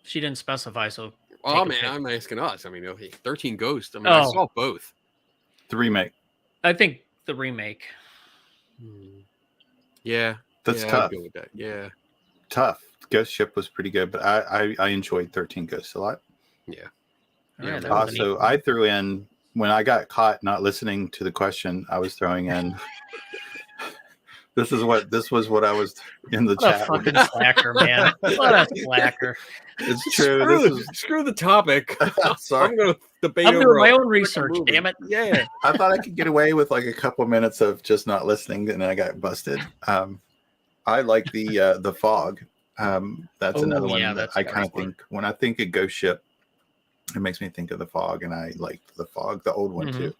She didn't specify, so Oh take a man, pick. I'm asking us. I mean, 13 Ghosts. I mean, Oh. I saw both. The remake. I think the remake. Yeah, That's yeah, tough. I'd go with that. Yeah, Tough. Ghost Ship was pretty good, but I enjoyed 13 Ghosts a lot. yeah. All right, Yeah, that was a neat Also, one. I threw in, when I got caught not listening to the question, I was throwing in. This was what I was in the What a chat. fucking slacker, man! What a slacker! It's true. Screw the topic. Sorry. I'm going to debate I'm over doing my own freaking research. movie. Damn it! Yeah. I thought I could get away with like a couple minutes of just not listening, and then I got busted. I like the fog. That's another one yeah, that that's I a kind of great one. think, when I think of Ghost Ship, it makes me think of the fog, and I liked the fog, the old one too.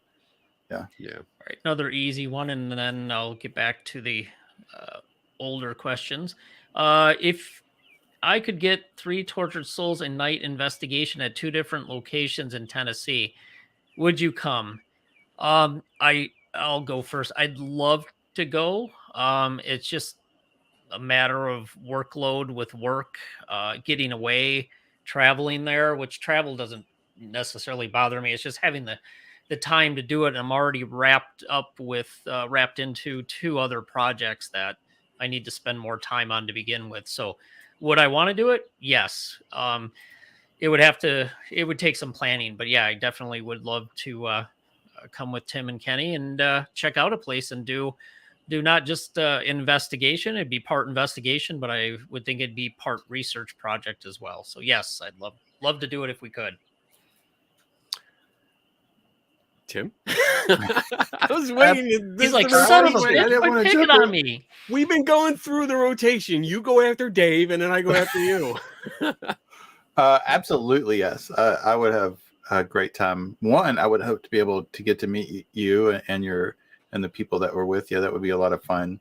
Yeah. All right, another easy one, and then I'll get back to the older questions. If I could get 3 tortured souls a night investigation at 2 different locations in Tennessee, would you come? I'll go first. I'd love to go. It's just a matter of workload with work, getting away, traveling there, which travel doesn't necessarily bother me. It's just having the time to do it. And I'm already wrapped into 2 other projects that I need to spend more time on to begin with. So Would I want to do it? Yes. It would take some planning, but yeah, I definitely would love to come with Tim and Kenny and check out a place and do not just investigation. It'd be part investigation, but I would think it'd be part research project as well. So yes, I'd love to do it if we could. Tim, I was waiting. He's like, the son of a rotation. I bitch, didn't quit wanna picking jump on in. me. We've been going through the rotation. You go after Dave, and then I go after you. Absolutely, yes. I would have a great time. One, I would hope to be able to get to meet you and the people that were with you. That would be a lot of fun.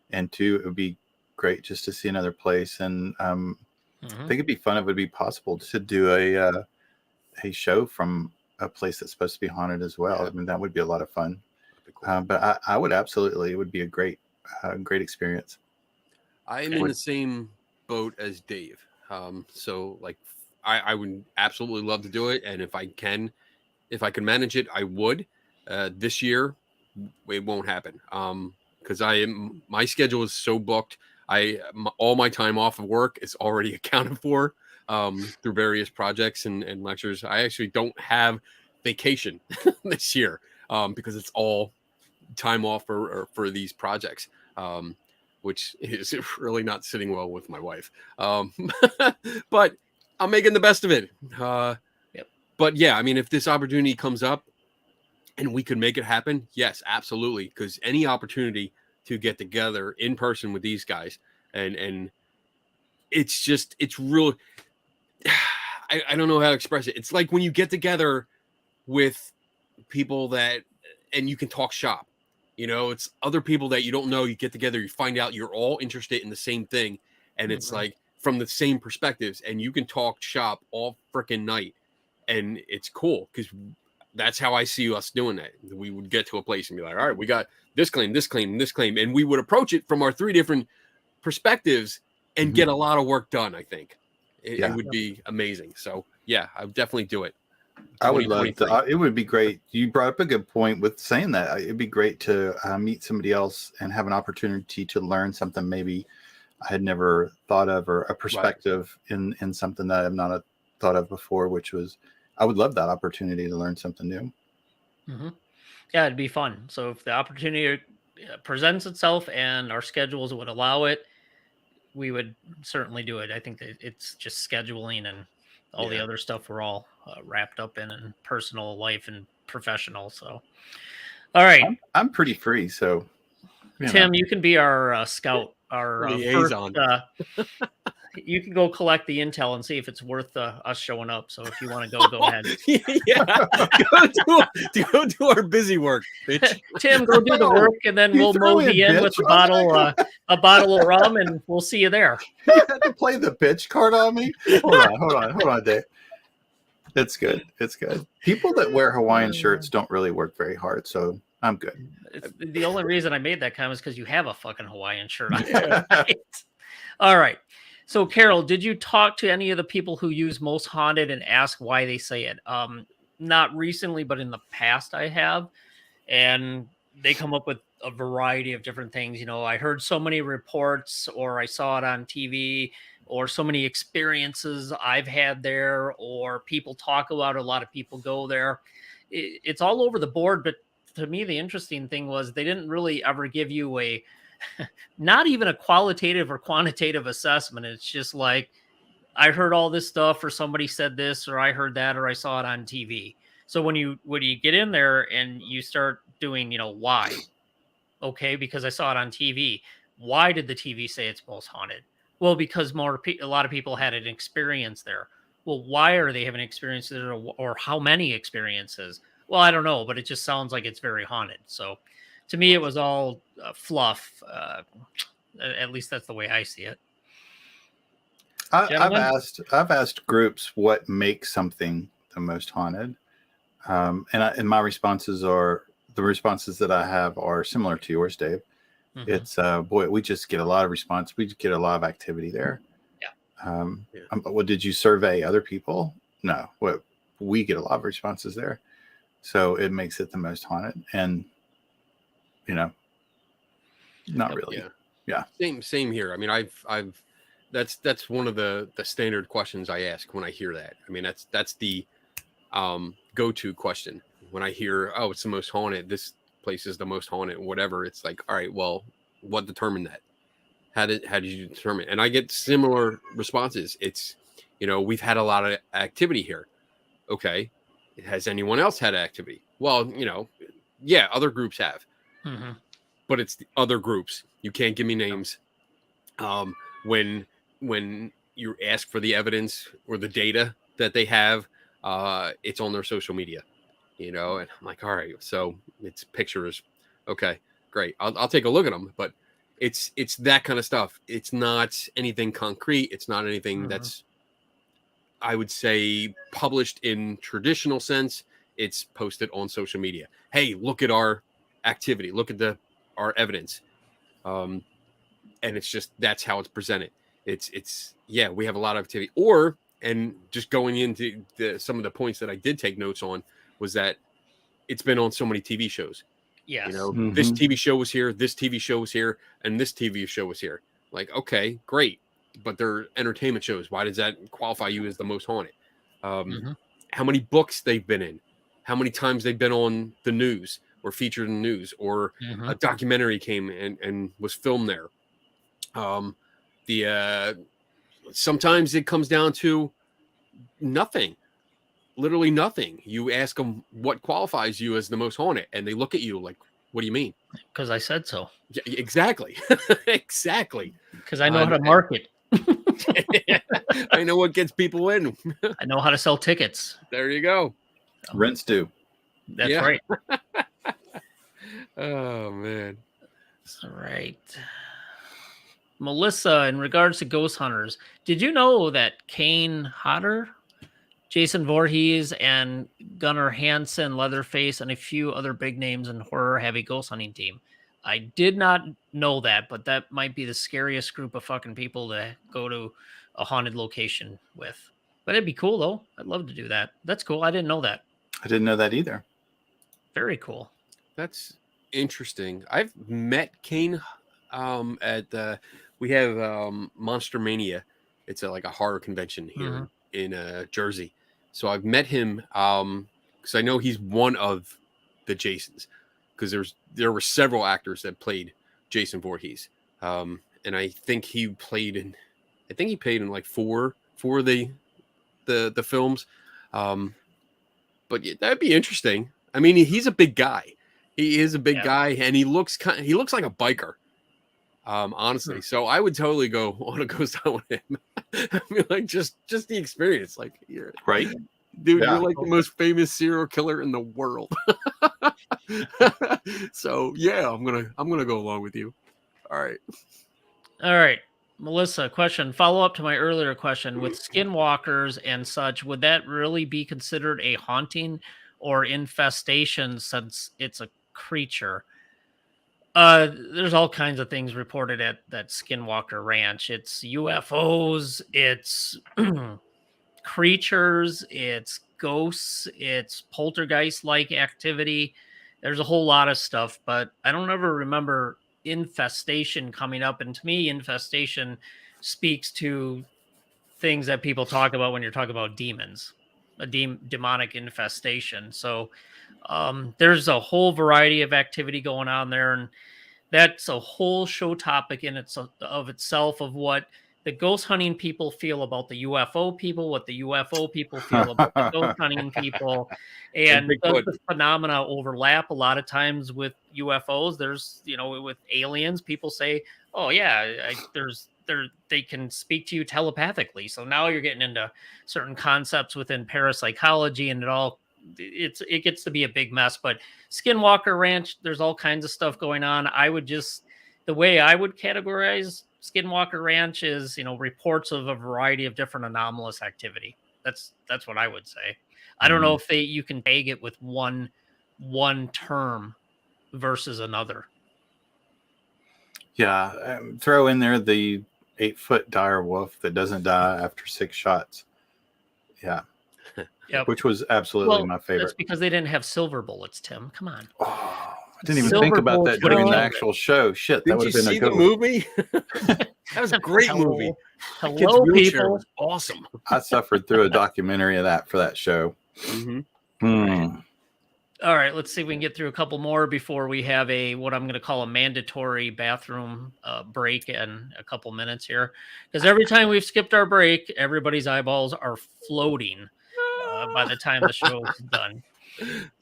And two, it would be great just to see another place. And I think it'd be fun if it would be possible to do a show from a place that's supposed to be haunted as well. Yeah. I mean, that would be a lot of fun. Cool. But I would absolutely. It would be a great experience. I'm in the same boat as Dave. So like I would absolutely love to do it. And if I can manage it, I would. This year, it won't happen. Because my schedule is so booked. All my time off of work is already accounted for through various projects and lectures. I actually don't have vacation this year because it's all time off for these projects. Which is really not sitting well with my wife. But I'm making the best of it. Yep. But yeah, I mean, if this opportunity comes up and we could make it happen, yes, absolutely. Because any opportunity to get together in person with these guys and it's real. I don't know how to express it. It's like when you get together with people and you can talk shop. You know, it's other people that you don't know. You get together, you find out you're all interested in the same thing. And it's like from the same perspectives. And you can talk shop all freaking night. And it's cool because that's how I see us doing that. We would get to a place and be like, all right, we got this claim, this claim, this claim. And we would approach it from our 3 different perspectives and get a lot of work done, I think. It would be amazing. So, yeah, I would definitely do it. I would love to. It would be great. You brought up a good point with saying that. It'd be great to meet somebody else and have an opportunity to learn something maybe I had never thought of, or a perspective in something that I've not thought of before, which was, I would love that opportunity to learn something new. Yeah, it'd be fun. So if the opportunity presents itself and our schedules would allow it, we would certainly do it. I think that it's just scheduling and all the other stuff we're all wrapped up in personal life and professional. So, all right, I'm pretty free. So, Tim, you can be our scout, our liaison. You can go collect the intel and see if it's worth us showing up. So if you want to go ahead. Go do our busy work, bitch. Tim, go do the work, and then we'll mosey in with a bottle of rum, and we'll see you there. You had to play the bitch card on me. Hold on, Dave. It's good. It's good. People that wear Hawaiian shirts don't really work very hard, so I'm good. The only reason I made that comment is because you have a fucking Hawaiian shirt on. Right? All right. So, Carol, did you talk to any of the people who use Most Haunted and ask why they say it? Not recently, but in the past I have. And they come up with a variety of different things. You know, I heard so many reports, or I saw it on TV, or so many experiences I've had there, or people talk about it. A lot of people go there. It's all over the board. But to me, the interesting thing was they didn't really ever give you not even a qualitative or quantitative assessment. It's just like, I heard all this stuff, or somebody said this, or I heard that, or I saw it on TV. So when you get in there and you start doing, why? Okay, because I saw it on TV. Why did the TV say it's most haunted? Well, because a lot of people had an experience there. Well, why are they having experiences, or how many experiences? Well, I don't know, but it just sounds like it's very haunted. So to me, it was all fluff. At least that's the way I see it. I've asked groups what makes something the most haunted, and my responses that I have are similar to yours, Dave. It's we just get a lot of response. We just get a lot of activity there. Yeah. Well, did you survey other people? No. We get a lot of responses there, so it makes it the most haunted. And not really. Yeah. Same here. I mean, I've that's one of the standard questions I ask when I hear that. I mean, that's the go-to question when I hear, oh, it's the most haunted. This place is the most haunted. Whatever. It's like, all right, well, what determined that? How did you determine? And I get similar responses. It's, we've had a lot of activity here. Okay, has anyone else had activity? Well, yeah, other groups have, but it's the other groups. You can't give me names. When you ask for the evidence or the data that they have, it's on their social media, and I'm like, all right, so it's pictures. Okay, great. I'll take a look at them, but it's that kind of stuff. It's not anything concrete. It's not anything that's, I would say, published in traditional sense. It's posted on social media. Hey, look at our activity. Look at our evidence. And it's just, that's how it's presented. It's yeah, we have a lot of activity. And just going into some of the points that I did take notes on was that it's been on so many TV shows. Yes. This TV show was here, this TV show was here, and this TV show was here. Like, okay, great. But they're entertainment shows. Why does that qualify you as the most haunted? How many books they've been in, how many times they've been on the news or featured in the news, or a documentary came and was filmed there. Sometimes it comes down to nothing, literally nothing. You ask them what qualifies you as the most haunted, and they look at you like, what do you mean? Because I said so. Yeah, exactly. Exactly. Because I know how to market. I know what gets people in. I know how to sell tickets. There you go. Rents due. That's right. Oh, man. All right. Melissa, in regards to ghost hunters, did you know that Kane Hodder, Jason Voorhees, and Gunnar Hansen, Leatherface, and a few other big names in horror have a ghost hunting team? I did not know that, but that might be the scariest group of fucking people to go to a haunted location with. But it'd be cool, though. I'd love to do that. That's cool. I didn't know that. I didn't know that either. Very cool. That's interesting. I've met Kane at we have Monster Mania. It's like a horror convention here in Jersey. So I've met him because I know he's one of the Jasons, because there were several actors that played Jason Voorhees. And I think he played in like four of the films. But yeah, that'd be interesting. I mean, he's a big guy. He is a big guy, and he looks like a biker. Honestly, so I would totally go on a ghost hunt with him. I mean, like just the experience, like, you're right, dude. Yeah. You're like the most famous serial killer in the world. So yeah, I'm gonna go along with you. All right, Melissa, question, follow up to my earlier question, with skinwalkers and such, would that really be considered a haunting or infestation since it's a creature? There's all kinds of things reported at that Skinwalker Ranch. It's UFOs, it's creatures, it's ghosts, it's poltergeist-like activity. There's a whole lot of stuff, but I don't ever remember infestation coming up. And to me, infestation speaks to things that people talk about when you're talking about demons, a demonic infestation. So there's a whole variety of activity going on there, and that's a whole show topic in itself of what the ghost hunting people feel about the UFO people, what the UFO people feel about the ghost hunting people, and does the phenomena overlap? A lot of times with UFOs, there's, with aliens, people say, oh yeah, they can speak to you telepathically. So now you're getting into certain concepts within parapsychology, and it gets to be a big mess. But Skinwalker Ranch, there's all kinds of stuff going on. The way I would categorize Skinwalker Ranch is, reports of a variety of different anomalous activity. That's what I would say. I don't know if you can tag it with one term versus another. Yeah, throw in there the 8-foot dire wolf that doesn't die after 6 shots. Yeah. Yep. Which was absolutely my favorite. That's because they didn't have silver bullets, Tim. Come on. Oh, I didn't even think about that during the actual show. Shit, that Didn't would you have been see a the good one. movie? That was a great movie. That kid's Hello, wheelchair people. was awesome. I suffered through a documentary of that for that show. Mm-hmm. Hmm. All right, let's see if we can get through a couple more before we have what I'm going to call a mandatory bathroom break in a couple minutes here. Because every time we've skipped our break, everybody's eyeballs are floating by the time the show is done.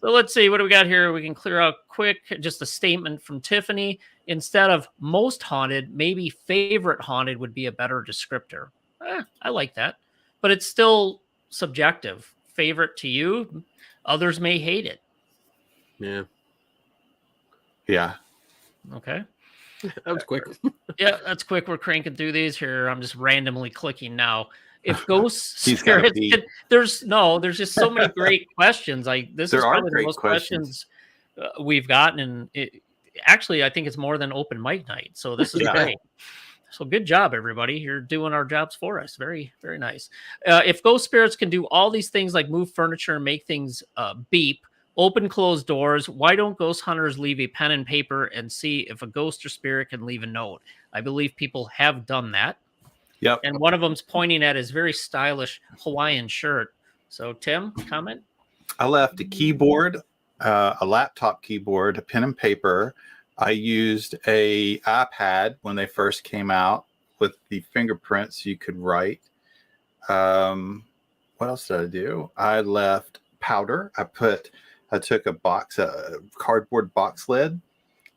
So let's see, what do we got here? We can clear out quick. Just a statement from Tiffany. Instead of most haunted, maybe favorite haunted would be a better descriptor. I like that. But it's still subjective. Favorite to you, others may hate it. Yeah, Yeah. Okay. that was quick. Yeah, that's quick. We're cranking through these here. I'm just randomly clicking now. If ghosts, He's gotta spirits, pee. there's just so many great questions. This There is are probably the great most questions. we've gotten, and actually, I think it's more than open mic night. So this is Yeah. great. So good job, everybody. You're doing our jobs for us. Very, very nice. If ghost spirits can do all these things like move furniture and make things beep, open closed doors, why don't ghost hunters leave a pen and paper and see if a ghost or spirit can leave a note? I believe people have done that. Yep. And one of them's pointing at his very stylish Hawaiian shirt. So, Tim, comment? I left a keyboard, a laptop keyboard, a pen and paper. I used a iPad when they first came out with the fingerprints you could write. What else did I do? I left powder. I took a box, a cardboard box lid,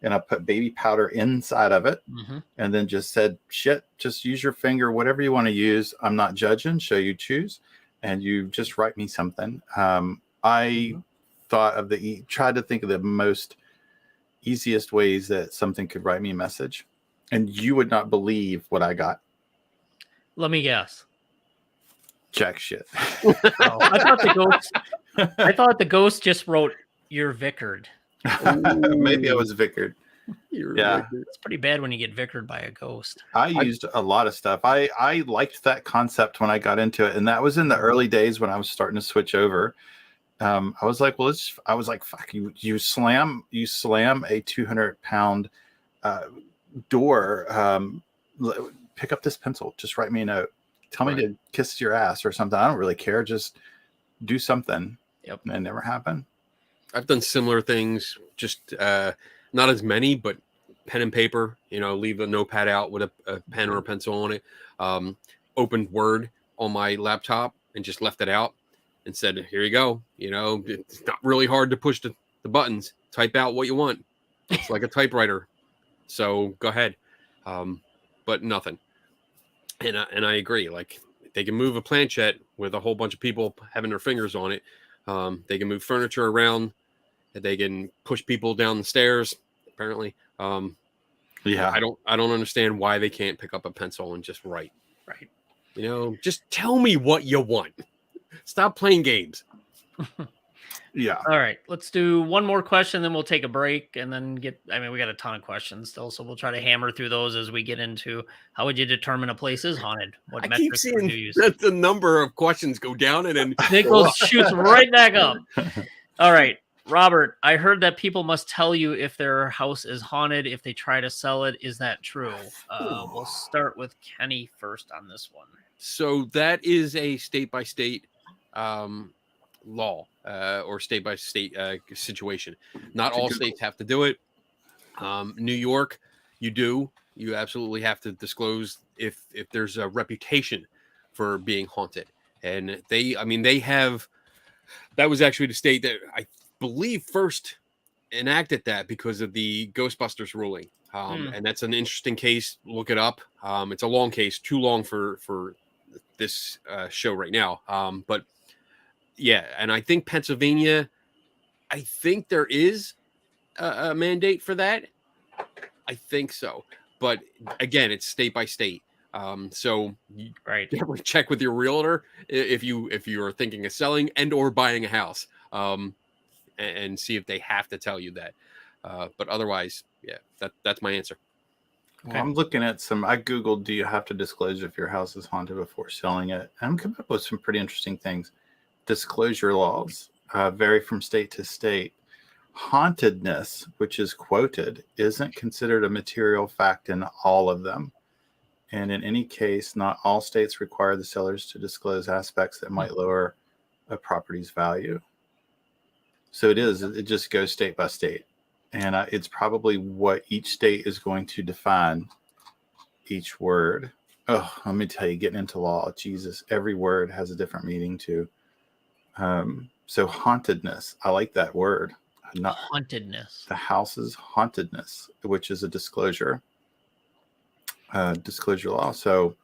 and I put baby powder inside of it, and then just said, shit, just use your finger, whatever you want to use. I'm not judging, so you choose, and you just write me something. I tried to think of the most easiest ways that something could write me a message, and you would not believe what I got. Let me guess. Jack shit. Oh, I thought the ghost just wrote, "You're vicared." Maybe I was vicared. Yeah. It's pretty bad when you get vicared by a ghost. I used a lot of stuff. I liked that concept when I got into it, and that was in the early days when I was starting to switch over. I was like, well, fuck you. You slam a 200-pound door. Pick up this pencil. Just write me a note. Tell me to kiss your ass or something. I don't really care. Just do something. Yep. And it never happened. I've done similar things, just not as many, but pen and paper, leave a notepad out with a pen or a pencil on it. Opened Word on my laptop and just left it out and said, here you go. It's not really hard to push the buttons. Type out what you want. It's like a typewriter. So go ahead. But nothing. And I agree. Like, they can move a planchette with a whole bunch of people having their fingers on it. They can move furniture around. They can push people down the stairs. Apparently, yeah. I don't understand why they can't pick up a pencil and just write. Right. Just tell me what you want. Stop playing games. Yeah. All right. Let's do one more question, then we'll take a break and then we got a ton of questions still, so we'll try to hammer through those as we get into how would you determine a place is haunted? What I keep metrics would seeing you use? that the number of questions go down and then It shoots right back up. All right. Robert, I heard that people must tell you if their house is haunted if they try to sell it. Is that true? We'll start with Kenny first on this one. So that is a state-by-state law or state-by-state situation. Not all states have to do it. New York, you absolutely have to disclose if there's a reputation for being haunted. And they have, that was actually the state that I believe first enacted that because of the Ghostbusters ruling. And that's an interesting case. Look it up. It's a long case, too long for this show right now. But yeah, and I think Pennsylvania, I think there is a mandate for that. I think so. But again, it's state by state. So you definitely check with your realtor if you are thinking of selling and or buying a house, and see if they have to tell you that. But otherwise, yeah, that's my answer. Okay. Well, I'm looking at I Googled, do you have to disclose if your house is haunted before selling it? And I'm coming up with some pretty interesting things. Disclosure laws vary from state to state. hauntedness, which is quoted, isn't considered a material fact in all of them. And in any case, not all states require the sellers to disclose aspects that might lower a property's value. So it just goes state by state. And it's probably what each state is going to define each word. Oh, let me tell you, getting into law, Jesus, every word has a different meaning too. So hauntedness, I like that word. Not Hauntedness. the house's hauntedness, which is a disclosure law. So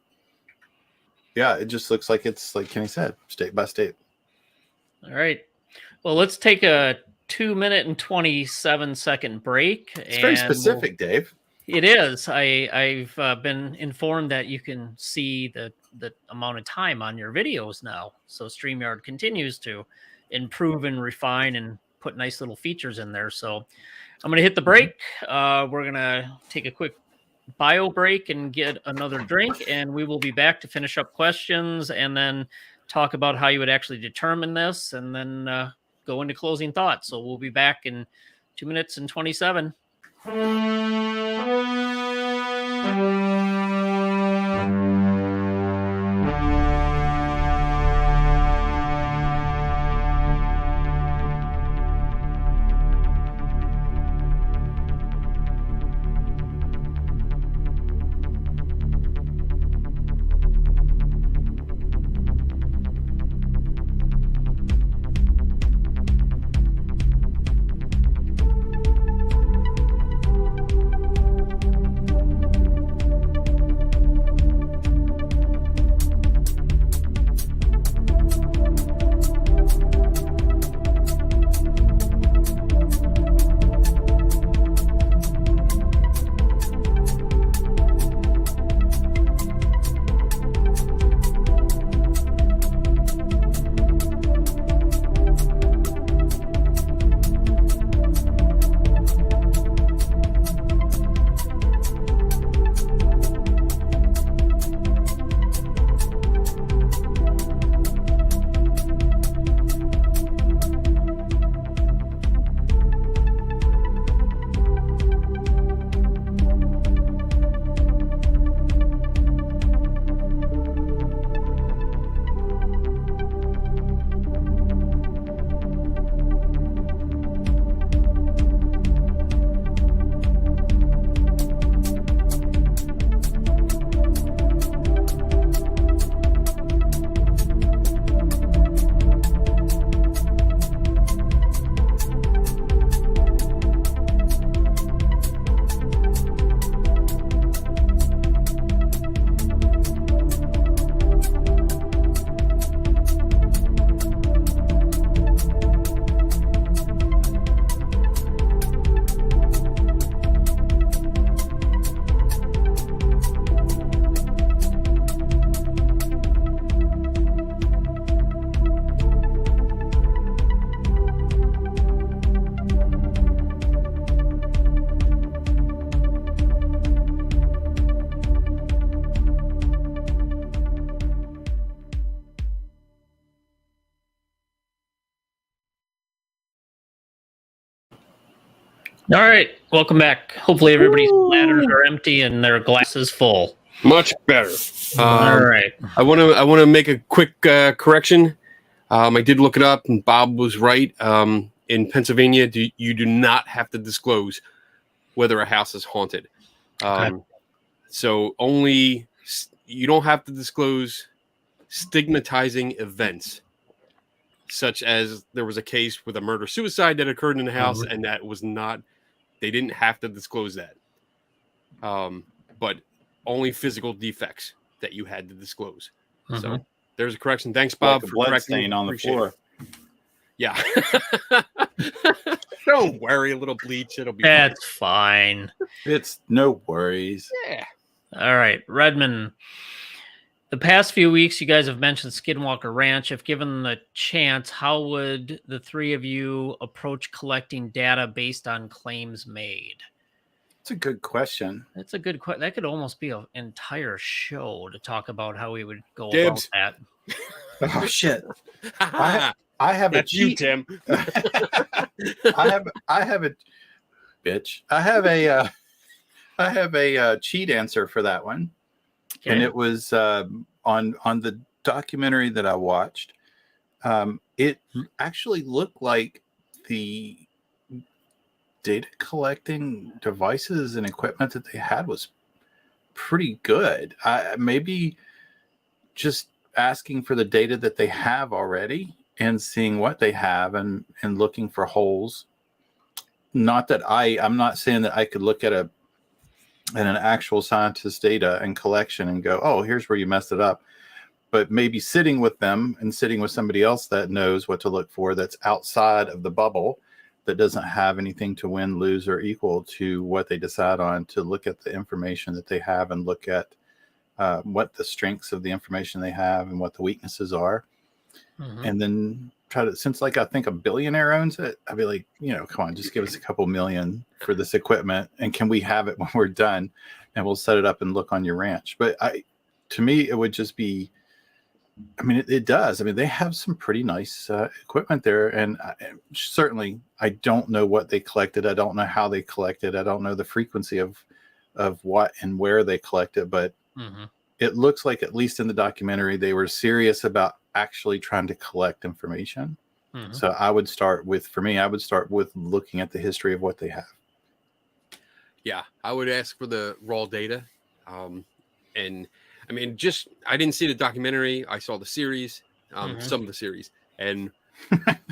yeah, it just looks like it's, like Kenny said, state by state. All right. Well, let's take a 2-minute and 27-second break. It's very specific, Dave. It is. I've been informed that you can see the amount of time on your videos now. So StreamYard continues to improve and refine and put nice little features in there. So I'm going to hit the break. We're going to take a quick bio break and get another drink, and we will be back to finish up questions and then talk about how you would actually determine this, and then go into closing thoughts. So we'll be back in 2 minutes and 27. All right, welcome back. Hopefully everybody's bladders are empty and their glasses full. Much better. All right. I want to make a quick correction. I did look it up, and Bob was right. In Pennsylvania, you do not have to disclose whether a house is haunted. So you don't have to disclose stigmatizing events, such as there was a case with a murder-suicide that occurred in the house, and that was not. They didn't have to disclose that. But only physical defects that you had to disclose. So there's a correction. Thanks, Bob, like for blood correcting. stain on the floor. Yeah. Don't worry, a little bleach. It'll be That's fine. It's no worries. Yeah. All right, Redmond. The past few weeks, you guys have mentioned Skinwalker Ranch. If given the chance, how would the three of you approach collecting data based on claims made? It's a good question. That's a good question. That could almost be an entire show to talk about how we would go Dibs. about that. Oh shit! I I have That's a you, cheat. Tim. I have a bitch. I have a cheat answer for that one, and Okay. it was on the documentary that I watched. It actually looked like the data collecting devices and equipment that they had was pretty good. Maybe just asking for the data that they have already and seeing what they have and looking for holes. Not that I'm not saying that I could look at an actual scientist's data and collection and go, oh, here's where you messed it up. But maybe sitting with them and sitting with somebody else that knows what to look for, that's outside of the bubble, that doesn't have anything to win, lose, or equal to what they decide on, to look at the information that they have and look at what the strengths of the information they have and what the weaknesses are. Mhm. And then try to, since like I think a billionaire owns it, I'd be like, come on, just give us a couple million for this equipment, and can we have it when we're done, and we'll set it up and look on your ranch. But to me, it would just be, I mean, it does. I mean, they have some pretty nice equipment there, and certainly I don't know what they collected. I don't know how they collected. I don't know the frequency of what and where they collected, but Mhm. it looks like, at least in the documentary, they were serious about actually trying to collect information. Mhm. So I would start with looking at the history of what they have. Yeah, I would ask for the raw data. And I mean, I didn't see the documentary. I saw the series, some of the series. And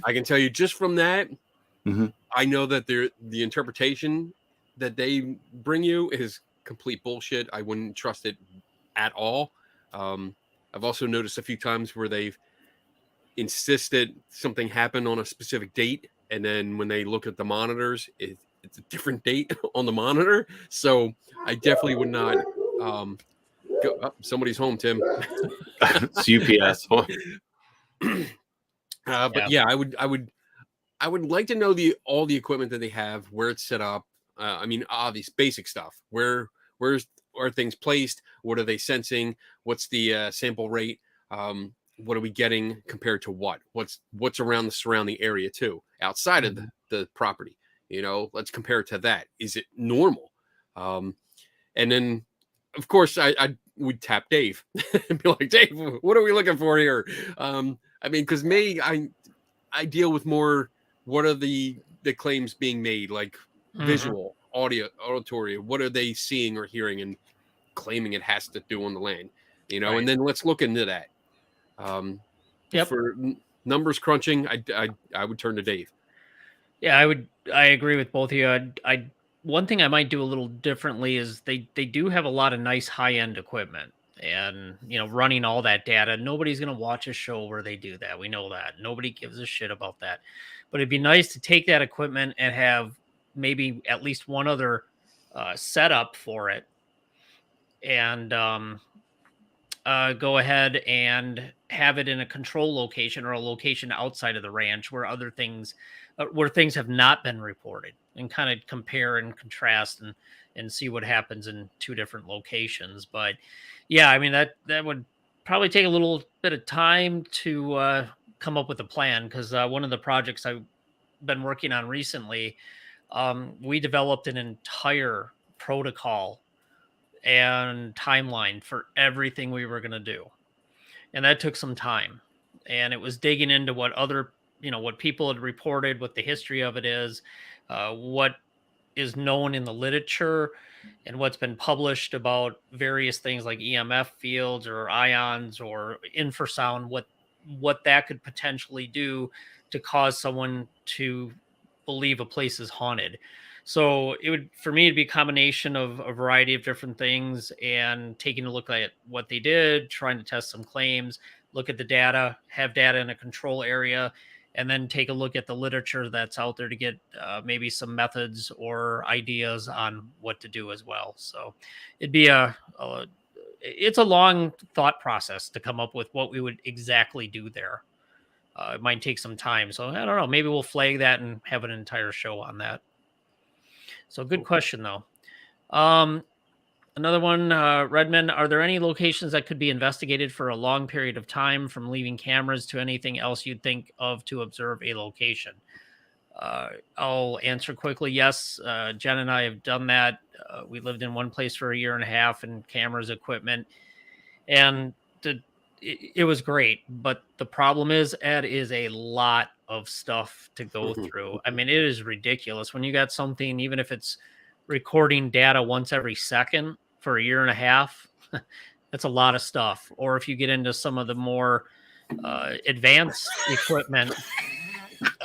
I can tell you just from that, Mhm. I know that the interpretation that they bring you is complete bullshit. I wouldn't trust it at all. I've also noticed a few times where they've insisted something happened on a specific date, and then when they look at the monitors, it's a different date on the monitor. So I definitely would not go. Oh, somebody's home, Tim. It's UPS. But yeah, I would like to know all the equipment that they have, where it's set up. I mean, obvious basic stuff. Where's are things placed? What are they sensing? What's the sample rate? What are we getting compared to what? What's around the surrounding area too, outside of the property? Let's compare it to that. Is it normal? And then, of course, I would tap Dave and be like, Dave, what are we looking for here? I mean, because I deal with more. What are the claims being made, like visual, audio, auditory? What are they seeing or hearing and claiming it has to do on the land? Right. And then let's look into that. Yep. For numbers crunching, I would turn to Dave. Yeah, I agree with both of you. One thing I might do a little differently is they do have a lot of nice high end equipment, and running all that data. Nobody's gonna watch a show where they do that. We know that. Nobody gives a shit about that. But it'd be nice to take that equipment and have maybe at least one other setup for it, and go ahead and have it in a control location or a location outside of the ranch where things have not been reported, and kind of compare and contrast and see what happens in two different locations. But yeah, I mean, that would probably take a little bit of time to come up with a plan, because one of the projects I've been working on recently, we developed an entire protocol and timeline for everything we were going to do, and that took some time. And it was digging into what people had reported, what the history of it is, what is known in the literature, and what's been published about various things like EMF fields or ions or infrasound, what that could potentially do to cause someone to believe a place is haunted. So it would, for me, it'd be a combination of a variety of different things, and taking a look at what they did, trying to test some claims, look at the data, have data in a control area, and then take a look at the literature that's out there to get maybe some methods or ideas on what to do as well. So it'd be it's a long thought process to come up with what we would exactly do there. It might take some time. So I don't know. Maybe we'll flag that and have an entire show on that. So good question though. Um, Another one, Redmond, are there any locations that could be investigated for a long period of time, from leaving cameras to anything else you'd think of to observe a location? I'll answer quickly. Yes, Jen and I have done that. We lived in one place for a year and a half, and cameras, equipment, and it was great. But the problem is, Ed, is a lot of stuff to go through. I mean, it is ridiculous when you got something, even if it's recording data once every second for a year and a half. That's a lot of stuff. Or if you get into some of the more advanced equipment.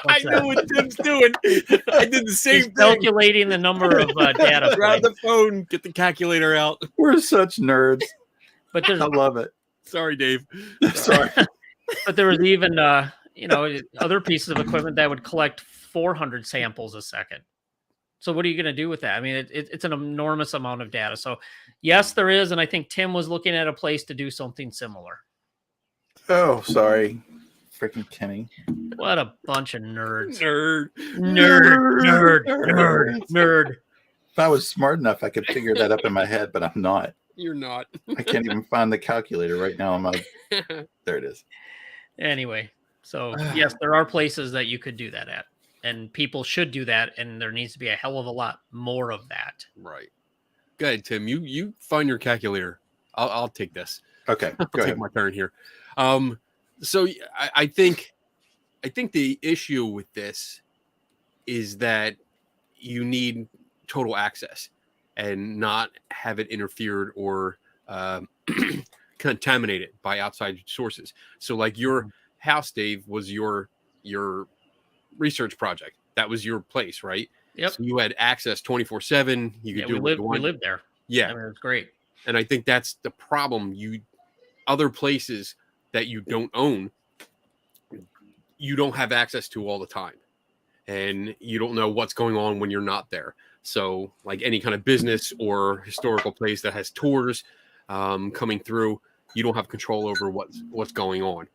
I know what Tim's doing. I did the same thing. Calculating the number of data Grab points. the phone, get the calculator out. We're such nerds. But there's I love it. Sorry, Dave. Sorry. but there was even other pieces of equipment that would collect 400 samples a second. So what are you going to do with that? I mean, it's an enormous amount of data. So yes, there is, and I think Tim was looking at a place to do something similar. Oh, sorry. Freaking Kenny. What a bunch of nerds. Nerd. If I was smart enough, I could figure that up in my head, but I'm not. You're not. I can't even find the calculator right now. There it is. Anyway, so yes, there are places that you could do that at, and people should do that, and there needs to be a hell of a lot more of that. Right. Go ahead, Tim. You find your calculator. I'll take this. Okay, I'll go take ahead. my turn here. So I think the issue with this is that you need total access and not have it interfered or contaminated by outside sources. So like your house, Dave, was your research project. That was your place, right? Yep. So you had access 24/7. You could do what you we want. lived there. Yeah. I mean, it was great. And I think that's the problem. Other places that you don't own, you don't have access to all the time. And you don't know what's going on when you're not there. So like any kind of business or historical place that has tours coming through, you don't have control over what's going on.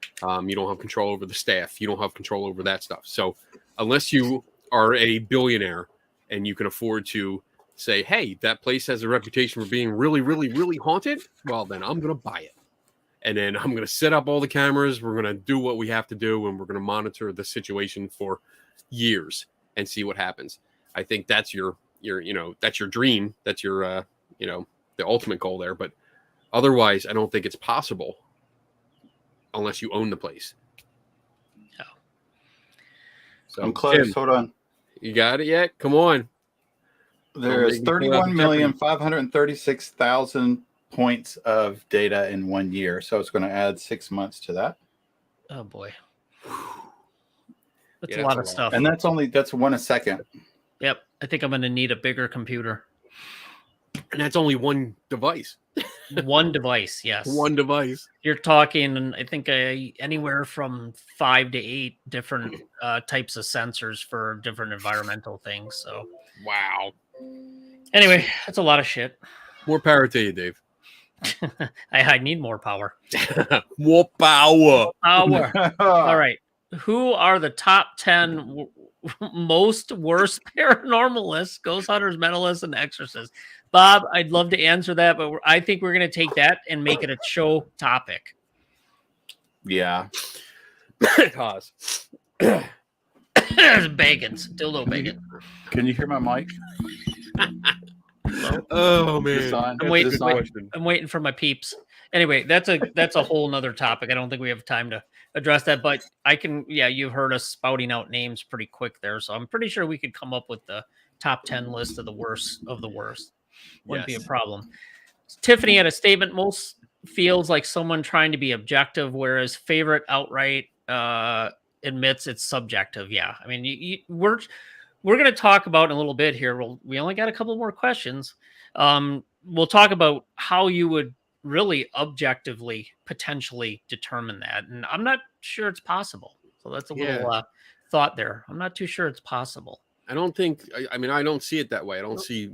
You don't have control over the staff. You don't have control over that stuff. So unless you are a billionaire and you can afford to say, hey, that place has a reputation for being really, really, really haunted, well, then I'm going to buy it. And then I'm going to set up all the cameras. We're going to do what we have to do, and we're going to monitor the situation for years and see what happens. I think that's your that's your dream. That's your the ultimate goal there. But otherwise, I don't think it's possible unless you own the place. Yeah. So I'm close. Tim, Hold on. you got it yet? Come on. There's 31,536,000 points of data in 1 year. So it's going to add 6 months to that. Oh boy. That's Yeah, a lot of stuff. And that's one a second. Yep. I think I'm going to need a bigger computer. And that's only one device. One device. Yes. One device. You're talking, I think, anywhere from 5 to 8 different types of sensors for different environmental things. So, Wow. anyway, that's a lot of shit. More power to you, Dave. I need more power. More power. Power. All right. Who are the top 10 most worst paranormalists, ghost hunters, mentalists, and exorcists? Bob, I'd love to answer that, but I think we're going to take that and make it a show topic. Yeah. Pause. Bagans, dildo bacon. Can you hear my mic? Oh man, It's on. I'm waiting. It's on. I'm waiting for my peeps. Anyway, that's a whole nother topic. I don't think we have time to address that, but I can. Yeah, you've heard us spouting out names pretty quick there, so I'm pretty sure we could come up with the top 10 list of the worst of the worst. Wouldn't be a problem. Tiffany had a statement. Most feels like someone trying to be objective, whereas favorite outright admits it's subjective. Yeah, I mean, we're going to talk about in a little bit here. We only got a couple more questions. We'll talk about how you would really objectively potentially determine that, and I'm not sure it's possible. So that's a little thought there. I'm not too sure it's possible. I don't think. I mean, I don't see it that way. I don't see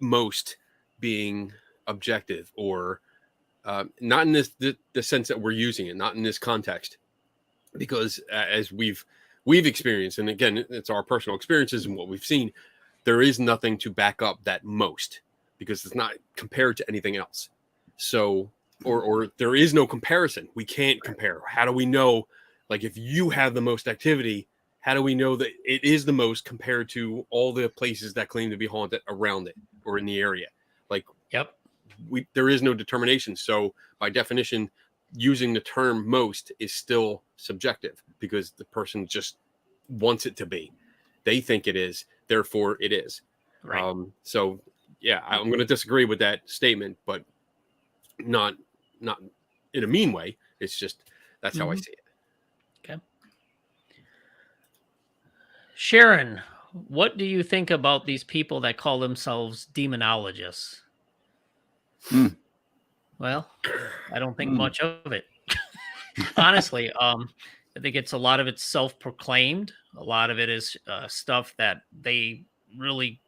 most being objective or not in the sense that we're using it, not in this context, because as we've experienced, and again, it's our personal experiences and what we've seen, there is nothing to back up that most, because it's not compared to anything else. So, or there is no comparison. We can't compare. How do we know? Like, if you have the most activity, how do we know that it is the most compared to all the places that claim to be haunted around it or in the area? Like, Yep. there is no determination. So by definition, using the term most is still subjective because the person just wants it to be. They think it is, therefore it is. Right. So yeah, I'm going to disagree with that statement, but not in a mean way. It's just, that's how I see it. Okay. Sharon, what do you think about these people that call themselves demonologists? Well, I don't think much of it. Honestly, I think it's a lot of it's self-proclaimed. A lot of it is stuff that they really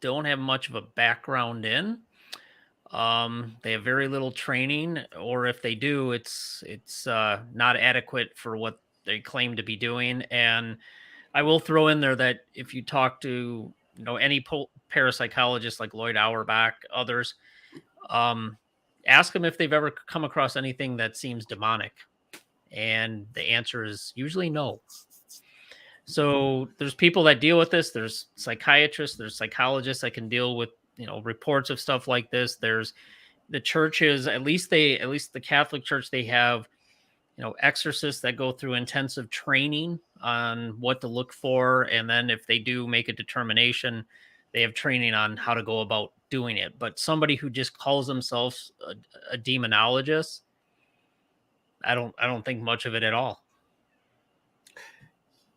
don't have much of a background in. They have very little training, or if they do, it's not adequate for what they claim to be doing. And I will throw in there that if you talk to any parapsychologist like Lloyd Auerbach, others, ask them if they've ever come across anything that seems demonic, and the answer is usually no. So there's people that deal with this. There's psychiatrists, there's psychologists that can deal with reports of stuff like this. There's the churches, at least the Catholic Church, they have exorcists that go through intensive training on what to look for, and then if they do make a determination, they have training on how to go about doing it. But somebody who just calls themselves a demonologist, I don't think much of it at all.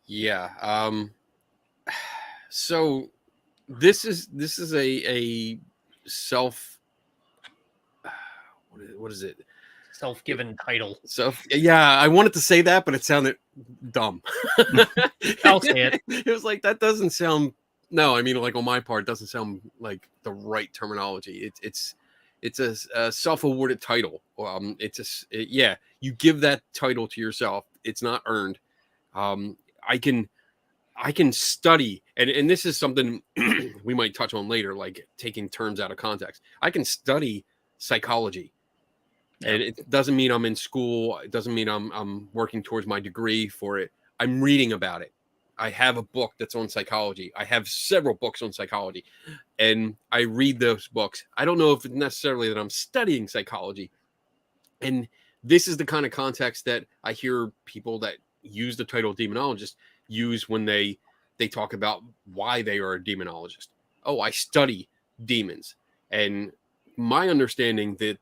Yeah. So this is a self, what is it? Self-given title. Yeah, I wanted to say that, but it sounded dumb. I'll say it. It was like, that doesn't sound, no, I mean, like on my part, it doesn't sound like the right terminology. It's a self-awarded title. Yeah, you give that title to yourself. It's not earned. I can study, and this is something we might touch on later, like taking terms out of context. I can study psychology. Yeah. And it doesn't mean I'm in school. It doesn't mean I'm working towards my degree for it. I'm reading about it. I have a book that's on psychology. I have several books on psychology, and I read those books. I don't know if it's necessarily that I'm studying psychology. And this is the kind of context that I hear people that use the title demonologist use when they talk about why they are a demonologist. Oh, I study demons. And my understanding that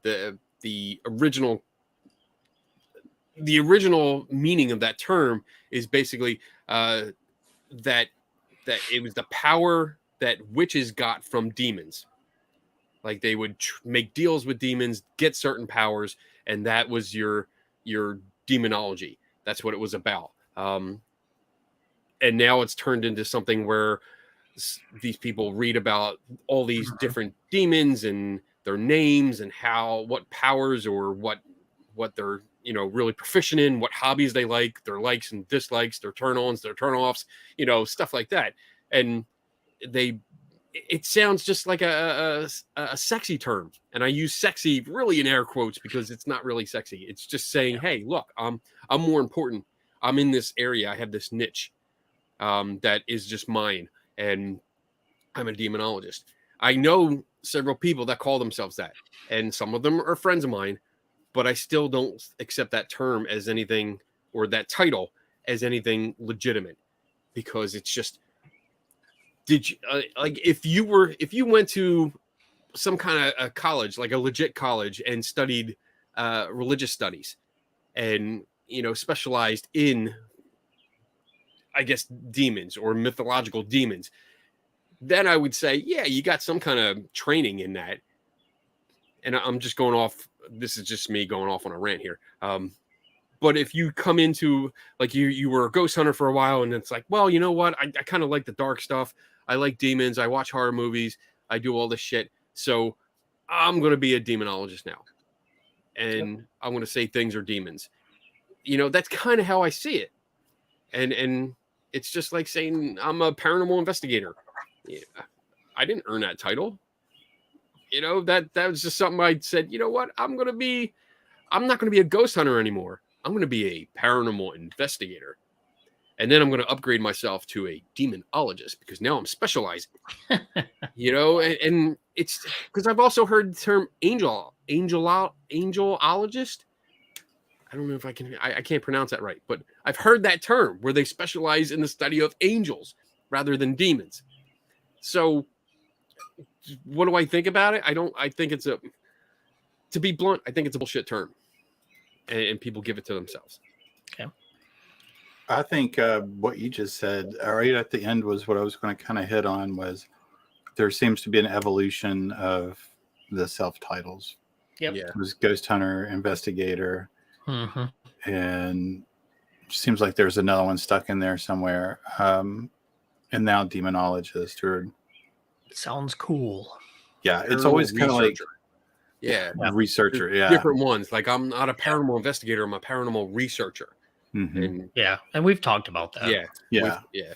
the original meaning of that term is basically that it was the power that witches got from demons. Like they would make deals with demons, get certain powers, and that was your demonology. That's what it was about. And now it's turned into something where these people read about all these different demons and their names and what powers or what they're really proficient in, what hobbies they like, their likes and dislikes, their turn-ons, their turn-offs, stuff like that. And it sounds just like a sexy term, and I use sexy really in air quotes because it's not really sexy. It's just saying, hey, look, I'm more important. I'm in this area. I have this niche that is just mine, and I'm a demonologist. I know several people that call themselves that, and some of them are friends of mine, but I still don't accept that term as anything, or that title as anything legitimate, because it's just, did you like if you went to some kind of a college, like a legit college, and studied religious studies and specialized in, I guess, demons or mythological demons, then I would say, yeah, you got some kind of training in that. And I'm just going off, this is just me going off on a rant here. But if you come into, like, you were a ghost hunter for a while, and it's like, well, you know what? I kind of like the dark stuff. I like demons. I watch horror movies. I do all this shit. So I'm going to be a demonologist now. And I'm going to say things are demons. That's kind of how I see it. And it's just like saying I'm a paranormal investigator. Yeah, I didn't earn that title. You know, that was just something I said, you know what, I'm not gonna be a ghost hunter anymore. I'm gonna be a paranormal investigator. And then I'm going to upgrade myself to a demonologist because now I'm specializing. You know, and it's because I've also heard the term angelologist. I don't know if I can't pronounce that right, but I've heard that term where they specialize in the study of angels rather than demons. So what do I think about it? I think to be blunt, I think it's a bullshit term, and people give it to themselves. Okay. I think what you just said right at the end was what I was going to kind of hit on was there seems to be an evolution of the self-titles. Yep. Yeah. It was Ghost Hunter, Investigator, Mm-hmm. and seems like there's another one stuck in there somewhere. And now Demonologist or Sounds cool. yeah, it's always kind of like yeah, researcher. Yeah, different ones. Like I'm not a paranormal investigator. I'm a paranormal researcher. mm-hmm. And Yeah, and we've talked about that. Yeah. Yeah.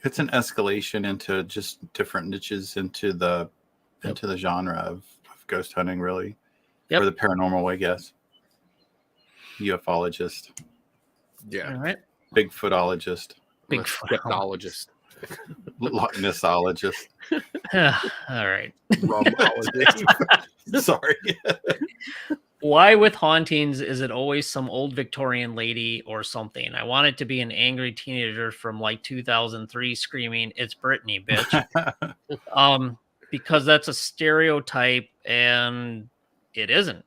It's an escalation into just different niches into the genre of ghost hunting, really, Yep. or the paranormal, I guess. UFOlogist, Yeah. All right. Bigfootologist, I'm a Bigfoot. skeptologist. Loch Nessologist. All right. Rumologist. Sorry. Why with hauntings is it always some old Victorian lady or something? I want it to be an angry teenager from like 2003 screaming, "It's Britney, bitch." Because that's a stereotype, and it isn't.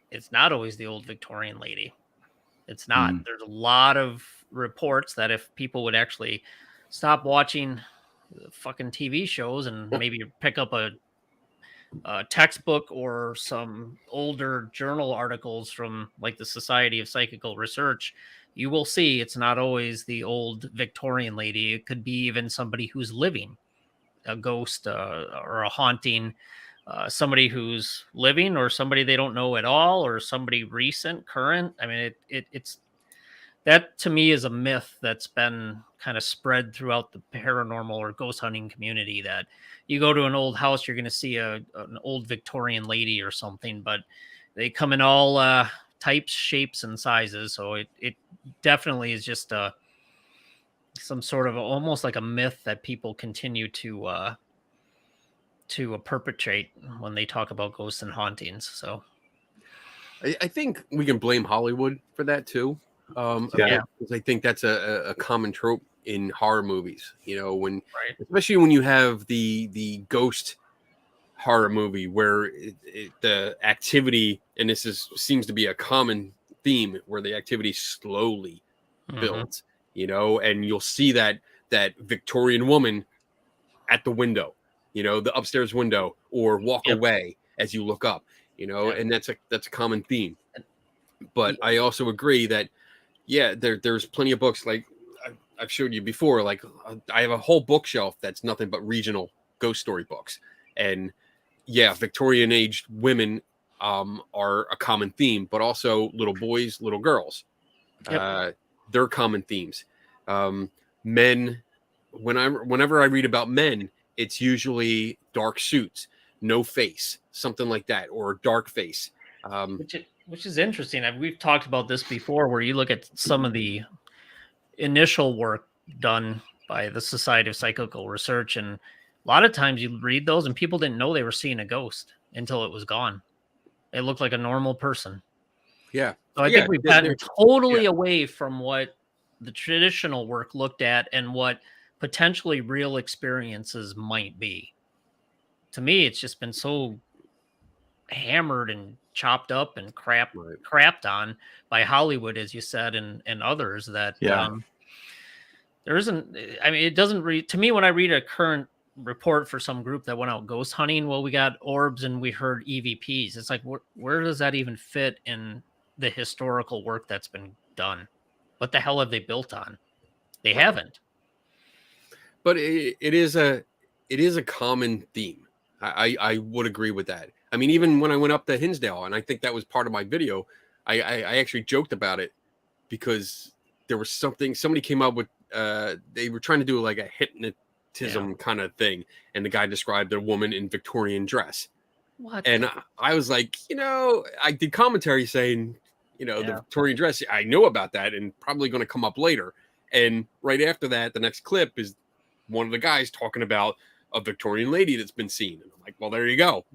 It's not always the old Victorian lady. It's not. Mm. There's a lot of reports that if people would actually stop watching fucking TV shows and maybe pick up a textbook or some older journal articles from like the Society of Psychical Research, you will see it's not always the old Victorian lady. It could be even somebody who's living, a ghost or a haunting, somebody who's living or somebody they don't know at all or somebody recent, current. I mean, it's that to me is a myth that's been kind of spread throughout the paranormal or ghost hunting community that you go to an old house, you're going to see an old Victorian lady or something, but they come in all types, shapes, and sizes. So it definitely is just some sort of almost like a myth that people continue to perpetrate when they talk about ghosts and hauntings. So I think we can blame Hollywood for that too. Yeah. Because I think that's a common trope in horror movies. You know, right. especially when you have the ghost horror movie where the activity, and seems to be a common theme, where the activity slowly builds. You know, and you'll see that Victorian woman at the window, you know, the upstairs window, or walk away as you look up. You know, and that's a common theme. But I also agree that there's plenty of books like I've showed you before. Like I have a whole bookshelf that's nothing but regional ghost story books, and Victorian aged women are a common theme, but also little boys, little girls, they're common themes. Men, whenever I read about men, it's usually dark suits, no face, something like that, or dark face. Which is interesting. We've talked about this before, where you look at some of the initial work done by the Society of Psychical Research, and a lot of times you read those and people didn't know they were seeing a ghost until it was gone. It looked like a normal person. Yeah. So I think we've gotten totally away from what the traditional work looked at and what potentially real experiences might be. To me, it's just been so hammered and chopped up and crapped on by Hollywood, as you said, and others that there isn't. I mean, it doesn't read to me when I read a current report for some group that went out ghost hunting. Well, we got orbs and we heard EVPs. It's like, where does that even fit in the historical work that's been done? What the hell have they built on? They haven't. But it is a common theme. I would agree with that. I mean, even when I went up to Hinsdale, and I think that was part of my video, I actually joked about it because there was somebody came up with, they were trying to do like a hypnotism kind of thing. And the guy described a woman in Victorian dress. What? And I was like, I did commentary saying, the Yeah. Victorian dress. I know about that and probably going to come up later. And right after that, the next clip is one of the guys talking about a Victorian lady that's been seen. And I'm like, well, there you go.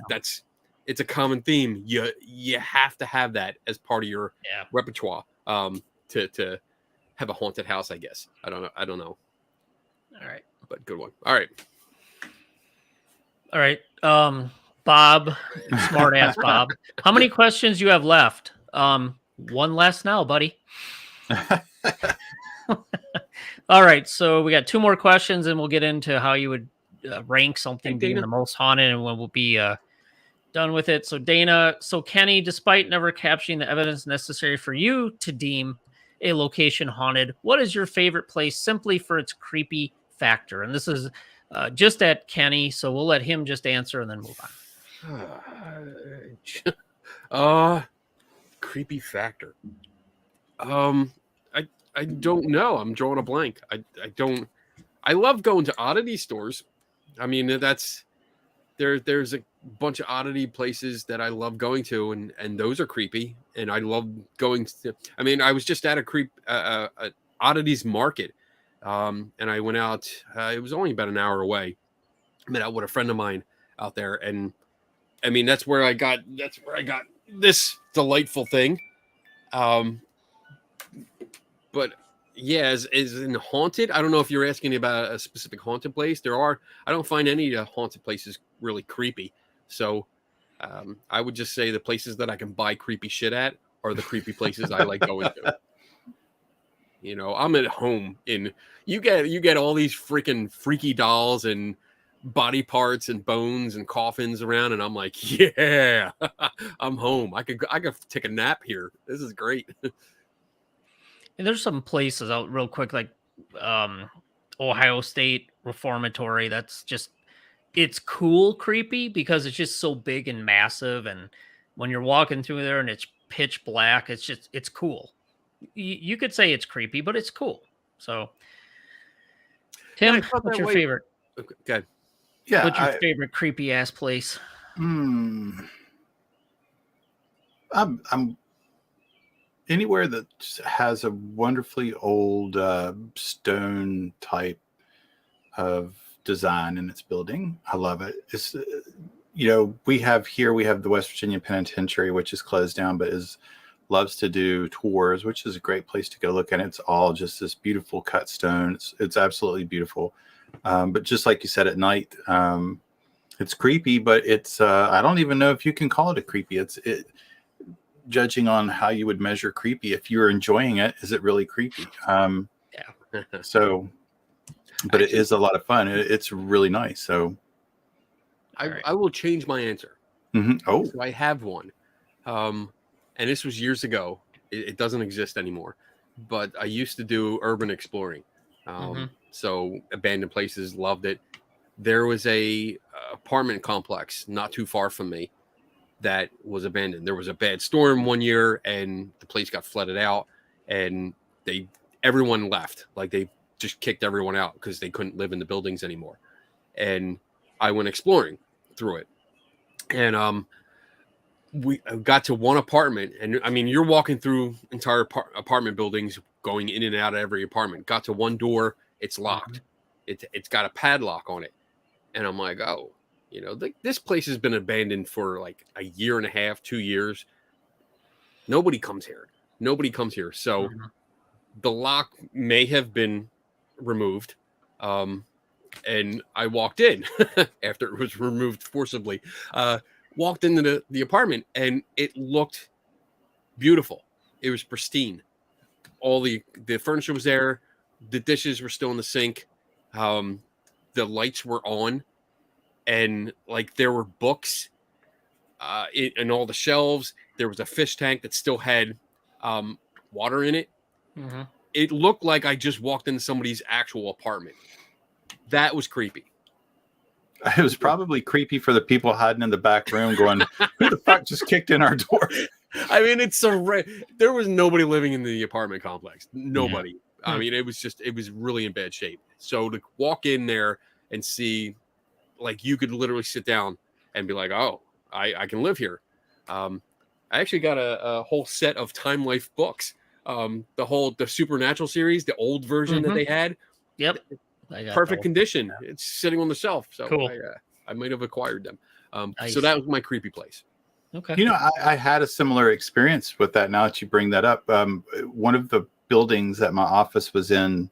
That's it's a common theme. You have to have that as part of your repertoire to have a haunted house, I guess. I don't know. All right. But good one. All right. Bob, smart ass Bob. How many questions you have left? One less now, buddy. All right, so we got 2 more questions, and we'll get into how you would rank something being the most haunted, and when we'll be done with it. So Dana, Kenny, despite never capturing the evidence necessary for you to deem a location haunted, what is your favorite place simply for its creepy factor? And this is just at Kenny, so we'll let him just answer and then move on. Creepy factor. I don't know. I'm drawing a blank. I love going to oddity stores. I mean, there's a bunch of oddity places that I love going to, and those are creepy. And I love going to. I mean, I was just at a oddities market, and I went out. It was only about an hour away. I met out with a friend of mine out there, and I mean, that's where I got this delightful thing. But yeah, as in haunted, I don't know if you're asking about a specific haunted place. I don't find any haunted places really creepy. So I would just say the places that I can buy creepy shit at are the creepy places I like going to. I'm at home you get all these freaking freaky dolls and body parts and bones and coffins around, and I'm like, yeah, I'm home. I could take a nap here. This is great. And there's some places out real quick, like Ohio State Reformatory. That's just, it's cool creepy because it's just so big and massive. And when you're walking through there and it's pitch black, it's cool. You could say it's creepy, but it's cool. So, Tim, what's your favorite? Okay. Yeah. What's your favorite creepy ass place? I'm anywhere that has a wonderfully old stone type of design in its building. I love it. It's we have the West Virginia Penitentiary, which is closed down, but loves to do tours, which is a great place to go look at. It's all just this beautiful cut stone. It's absolutely beautiful. But just like you said, at night, it's creepy, but it's I don't even know if you can call it a creepy. Judging on how you would measure creepy, if you're enjoying it, is it really creepy? So, but it is a lot of fun. It's really nice. So I will change my answer. Mm-hmm. Oh, so I have one. And this was years ago. It doesn't exist anymore, but I used to do urban exploring. So abandoned places, loved it. There was a apartment complex not too far from me that was abandoned. There was a bad storm one year and the place got flooded out, and everyone left. Like, they just kicked everyone out because they couldn't live in the buildings anymore. And I went exploring through it. And we got to one apartment, and I mean, you're walking through entire apartment buildings, going in and out of every apartment. Got to one door, it's locked. It's got a padlock on it. And I'm like, oh, this place has been abandoned for like a year and a half, 2 years. Nobody comes here. So the lock may have been removed. And I walked in after it was removed forcibly. Walked into the apartment, and it looked beautiful. It was pristine. All the furniture was there. The dishes were still in the sink. The lights were on. And like, there were books in all the shelves. There was a fish tank that still had water in it. It looked like I just walked into somebody's actual apartment. That was creepy. It was probably creepy for the people hiding in the back room going, who the fuck just kicked in our door? I mean, there was nobody living in the apartment complex. Nobody. I mean, it was really in bad shape. So to walk in there and see, like, you could literally sit down and be like, oh, I can live here. I actually got a whole set of Time Life books. The Supernatural series, the old version that they had. Yep. I got Perfect those. condition. It's sitting on the shelf. So Cool. I might have acquired them. Nice. So that was my creepy place. Okay. You know, I had a similar experience with that. Now that you bring that up, one of the buildings that my office was in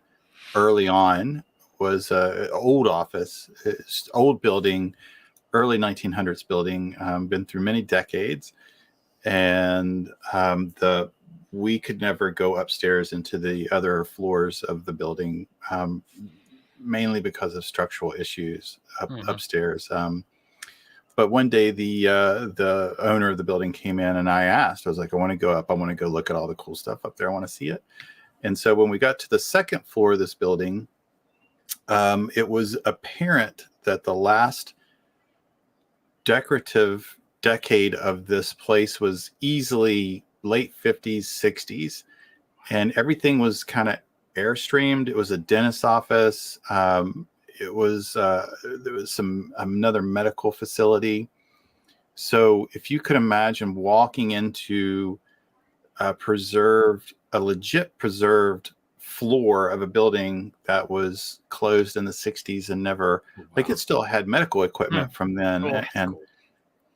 early on was an old office, old building, early 1900s building, been through many decades. And we could never go upstairs into the other floors of the building, mainly because of structural issues upstairs. But one day the owner of the building came in, and I was like, I want to go up. I want to go look at all the cool stuff up there. I want to see it. And so when we got to the second floor of this building, it was apparent that the last decorative decade of this place was easily late 50s, 60s, and everything was kind of airstreamed. It was a dentist's office. It was there was another medical facility. So if you could imagine walking into a legit preserved floor of a building that was closed in the 60s and never, like, it still had medical equipment from then. And cool.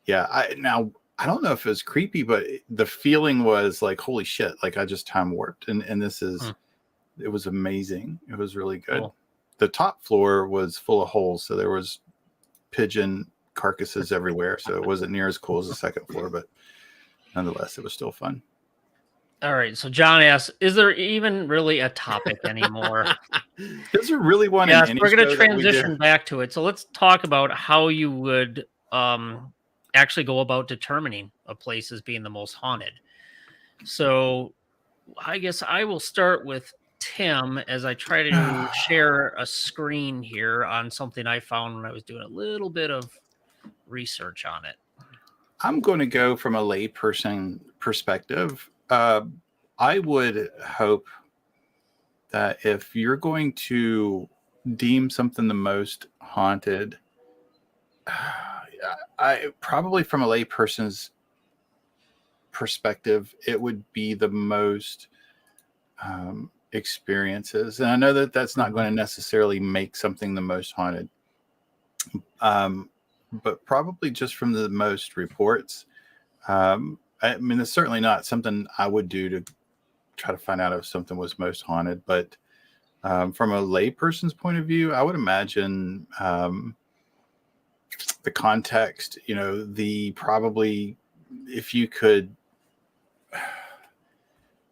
yeah, I don't know if it was creepy, but the feeling was like, holy shit, like I just time warped. And this is, it was amazing. It was really good. Cool. The top floor was full of holes. So there was pigeon carcasses everywhere. So it wasn't near as cool as the second floor, but nonetheless, it was still fun. All right. So John asks, is there even really a topic anymore? Is there really one? Yes, in any we're going show to that we transition did? back to it. So let's talk about how you would actually go about determining a place as being the most haunted. So I guess I will start with Tim as I try to share a screen here on something I found when I was doing a little bit of research on it. I'm going to go from a layperson perspective. I would hope that if you're going to deem something the most haunted, I probably from a layperson's perspective, it would be the most experiences. And I know that that's not going to necessarily make something the most haunted, but probably just from the most reports. I mean, it's certainly not something I would do to try to find out if something was most haunted, but from a layperson's point of view, I would imagine the context, you know, probably if you could,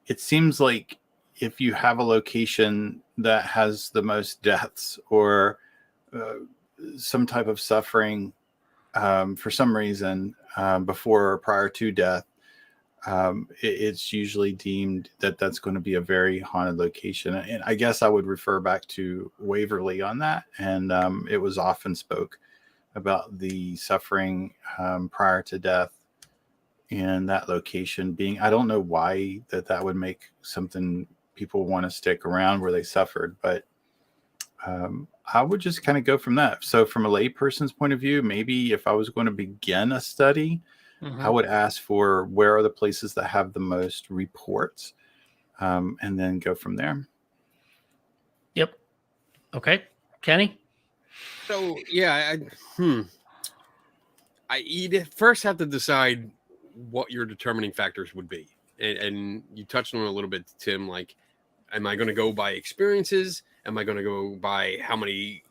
it seems like if you have a location that has the most deaths or some type of suffering for some reason before or prior to death, it's usually deemed that that's going to be a very haunted location. And I guess I would refer back to Waverly on that. And it was often spoke about the suffering prior to death in that location being, I don't know why that would make something people want to stick around where they suffered, but I would just kind of go from that. So from a layperson's point of view, maybe if I was going to begin a study, I would ask for where are the places that have the most reports, and then go from there. Yep. Okay. Kenny? So, yeah, you'd first have to decide what your determining factors would be. And you touched on it a little bit, Tim, like, am I going to go by experiences? Am I going to go by how many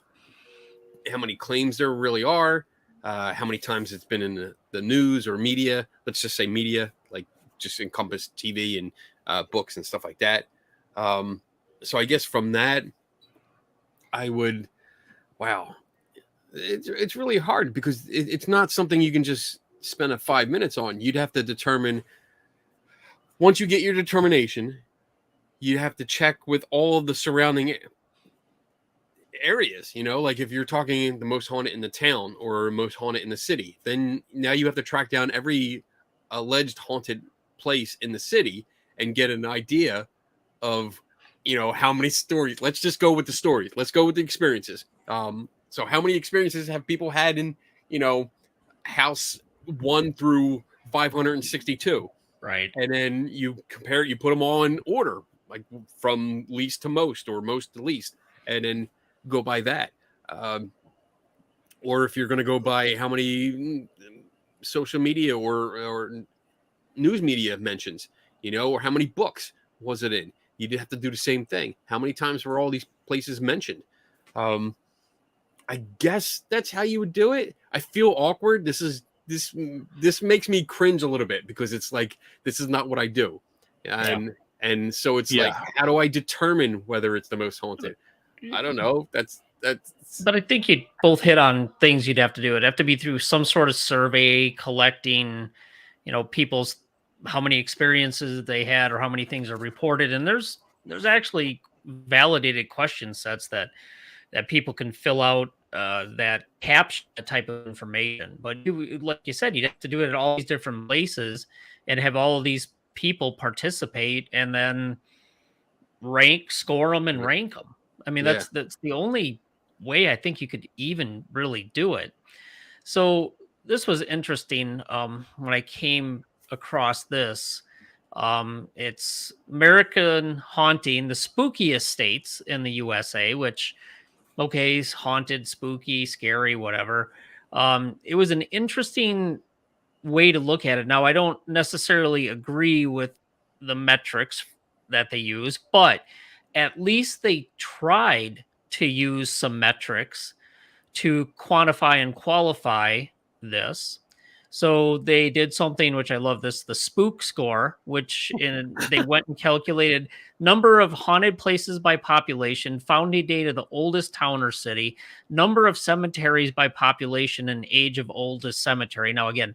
claims there really are? How many times it's been in the news or media? Let's just say media, like just encompass TV and books and stuff like that. So I guess from that, I would, wow, it's really hard because it's not something you can just spend 5 minutes on. You'd have to determine, once you get your determination, you have to check with all of the surrounding areas, you know, like if you're talking the most haunted in the town or most haunted in the city, then now you have to track down every alleged haunted place in the city and get an idea of, you know, how many stories. Let's just go with the stories. Let's go with the experiences. So how many experiences have people had in, you know, house 1 through 562, Right. and then you compare, you put them all in order, like from least to most or most to least, and then go by that. Or if you're going to go by how many social media or news media mentions, or how many books was it in, you'd have to do the same thing. How many times were all these places mentioned? I guess that's how you would do it. I feel awkward. This makes me cringe a little bit, because it's like, this is not what I do. And so it's like, how do I determine whether it's the most haunted? I don't know. That's But I think you both hit on things you'd have to do. It'd have to be through some sort of survey, collecting, people's, how many experiences they had or how many things are reported. And there's actually validated question sets that people can fill out that capture that type of information. But like you said, you'd have to do it at all these different places and have all of these people participate and then score them and rank them. I mean, that's the only way I think you could even really do it. So this was interesting when I came across this. It's American Haunting, the spookiest states in the USA, which, okay, is haunted, spooky, scary, whatever. It was an interesting way to look at it. Now, I don't necessarily agree with the metrics that they use, but at least they tried to use some metrics to quantify and qualify this. So they did something which I love, the spook score, which they went and calculated number of haunted places by population, founding date of the oldest town or city, number of cemeteries by population, and age of oldest cemetery. Now, again,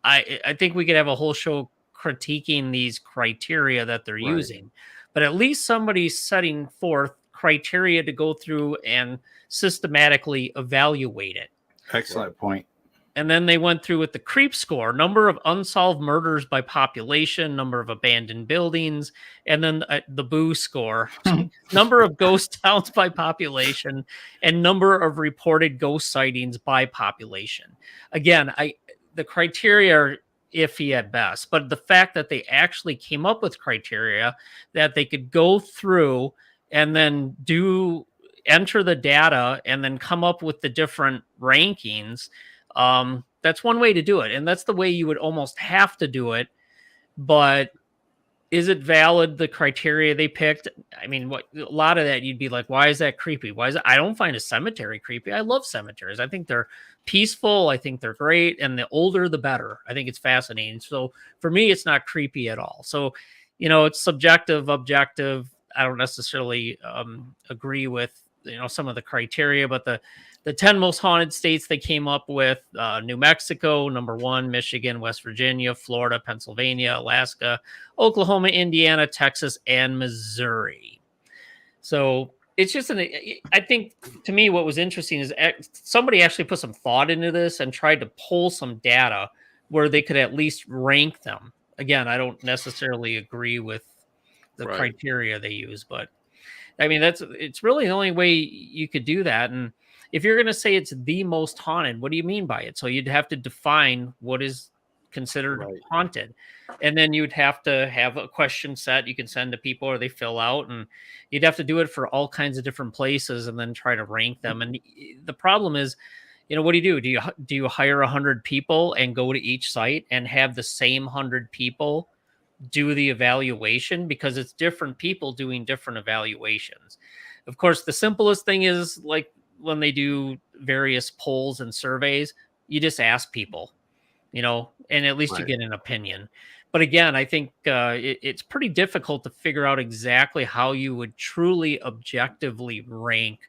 I think we could have a whole show critiquing these criteria that they're using, but at least somebody's setting forth criteria to go through and systematically evaluate it. Excellent point. And then they went through with the creep score, number of unsolved murders by population, number of abandoned buildings, and then the boo score, number of ghost towns by population, and number of reported ghost sightings by population. Again, the criteria are iffy at best, but the fact that they actually came up with criteria that they could go through and then enter the data and then come up with the different rankings. That's one way to do it. And that's the way you would almost have to do it. But is it valid, the criteria they picked? I mean, a lot of that you'd be like, why is that creepy? I don't find a cemetery creepy. I love cemeteries. I think they're peaceful. I think they're great. And the older, the better. I think it's fascinating. So for me, it's not creepy at all. So, it's subjective, objective. I don't necessarily agree with, some of the criteria, but the 10 most haunted states they came up with, New Mexico, number 1, Michigan, West Virginia, Florida, Pennsylvania, Alaska, Oklahoma, Indiana, Texas, and Missouri. So it's just I think, to me, what was interesting is somebody actually put some thought into this and tried to pull some data where they could at least rank them. Again, I don't necessarily agree with the criteria they use, but I mean, it's really the only way you could do that. And if you're going to say it's the most haunted, what do you mean by it? So you'd have to define what is considered haunted. And then you'd have to have a question set you can send to people or they fill out. And you'd have to do it for all kinds of different places and then try to rank them. And the problem is, what do you do? Do you hire 100 people and go to each site and have the same 100 people do the evaluation? Because it's different people doing different evaluations. Of course, the simplest thing is like when they do various polls and surveys, you just ask people, and at least you get an opinion. But again, I think it's pretty difficult to figure out exactly how you would truly objectively rank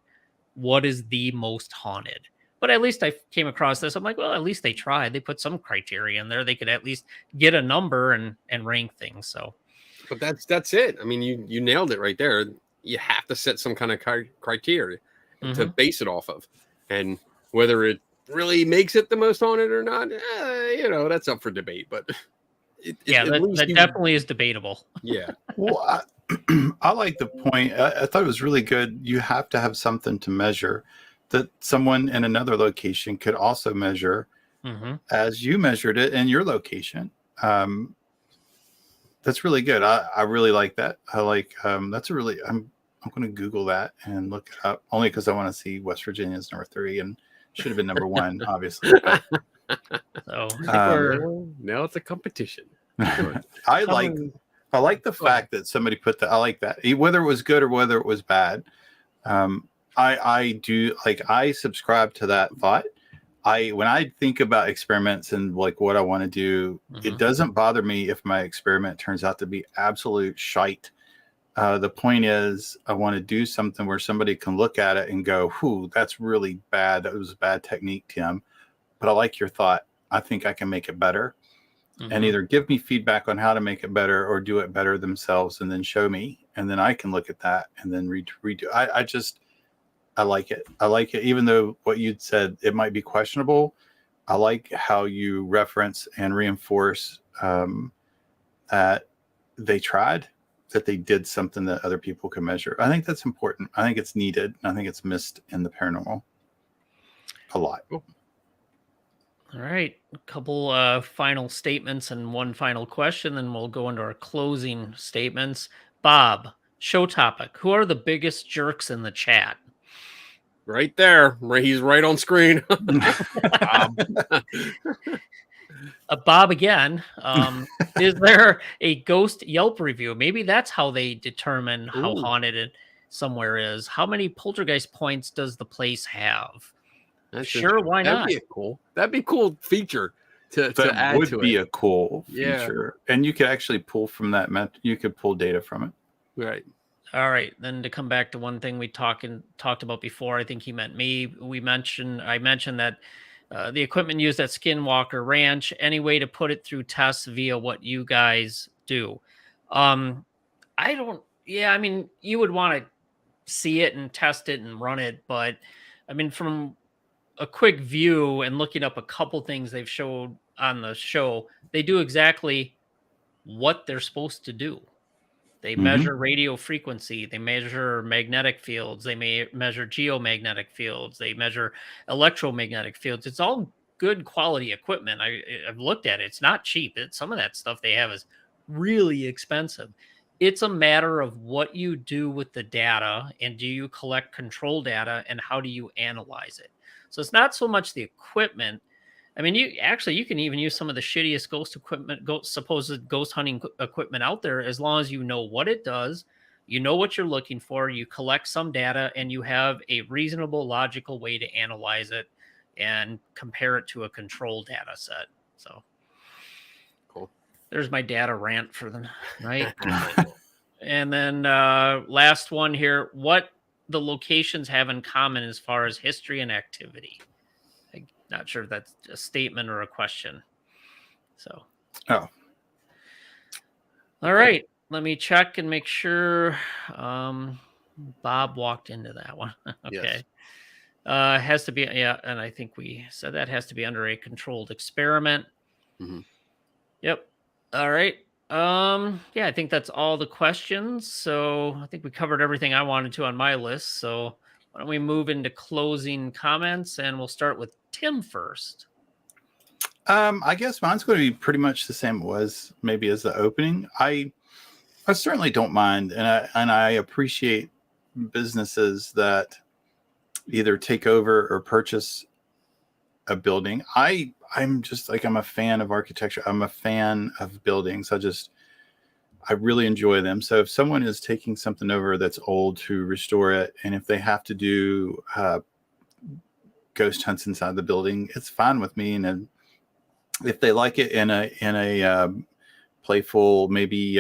what is the most haunted. But at least I came across this. I'm like, well, at least they tried. They put some criteria in there. They could at least get a number and rank things. So, but that's it. I mean, you nailed it right there. You have to set some kind of criteria to base it off of, and whether it really makes it the most haunted or not, that's up for debate. But that definitely is debatable. Yeah. Well, I like the point. I thought it was really good. You have to have something to measure that someone in another location could also measure as you measured it in your location. That's really good. I really like that. I like that's a really I'm going to Google that and look it up only because I want to see West Virginia's number 3 and should have been number 1, obviously. But, So I think we're now it's a competition. I like the fact that somebody put that. I like that, whether it was good or whether it was bad. I do like. I subscribe to that thought. When I think about experiments and like what I want to do, it doesn't bother me if my experiment turns out to be absolute shite. The point is, I want to do something where somebody can look at it and go, "Whew, that's really bad. That was a bad technique, Tim." But I like your thought. I think I can make it better. And either give me feedback on how to make it better or do it better themselves and then show me. And then I can look at that and then redo. I like it. I like it. Even though what you'd said, it might be questionable. I like how you reference and reinforce that they tried, that they did something that other people can measure. I think that's important. I think it's needed. I think it's missed in the paranormal a lot. All right. A couple final statements and one final question, then we'll go into our closing statements. Bob, show topic. Who are the biggest jerks in the chat? Right there. He's right on screen. Bob again. Is there a ghost Yelp review? Maybe that's how they determine how haunted it somewhere is. How many poltergeist points does the place have? Sure, why not? That'd be a cool feature to add to it. That would be a cool feature. Yeah. And you could actually pull from that. You could pull data from it. Right. All right. Then to come back to one thing we talked about before, I think he meant me. I mentioned that the equipment used at Skinwalker Ranch, any way to put it through tests via what you guys do. I mean, you would want to see it and test it and run it. But I mean, from a quick view and looking up a couple things they've showed on the show, they do exactly what they're supposed to do. They measure radio frequency, they measure magnetic fields, they may measure geomagnetic fields, they measure electromagnetic fields. It's all good quality equipment. I've looked at it. It's not cheap. Some of that stuff they have is really expensive. It's a matter of what you do with the data, and do you collect control data, and how do you analyze it? So it's not so much the equipment. I mean, you can even use some of the shittiest ghost equipment, supposed ghost hunting equipment out there, as long as you know what it does, you know what you're looking for, you collect some data, and you have a reasonable, logical way to analyze it and compare it to a control data set. So cool. There's my data rant for the night. And then last one here, what the locations have in common as far as history and activity. I'm not sure if that's a statement or a question. So, all right, let me check and make sure. Bob walked into that one. Okay. Yes. Has to be, and I think we said that has to be under a controlled experiment. Yep. All right. I think that's all the questions. So I think we covered everything I wanted to on my list. So why don't we move into closing comments, and we'll start with Tim first. I guess mine's going to be pretty much the same as the opening. I certainly don't mind, and I appreciate businesses that either take over or purchase a building. I'm a fan of architecture. I'm a fan of buildings. I really enjoy them. So if someone is taking something over that's old to restore it, and if they have to do ghost hunts inside the building, it's fine with me. And if they like it in a playful, maybe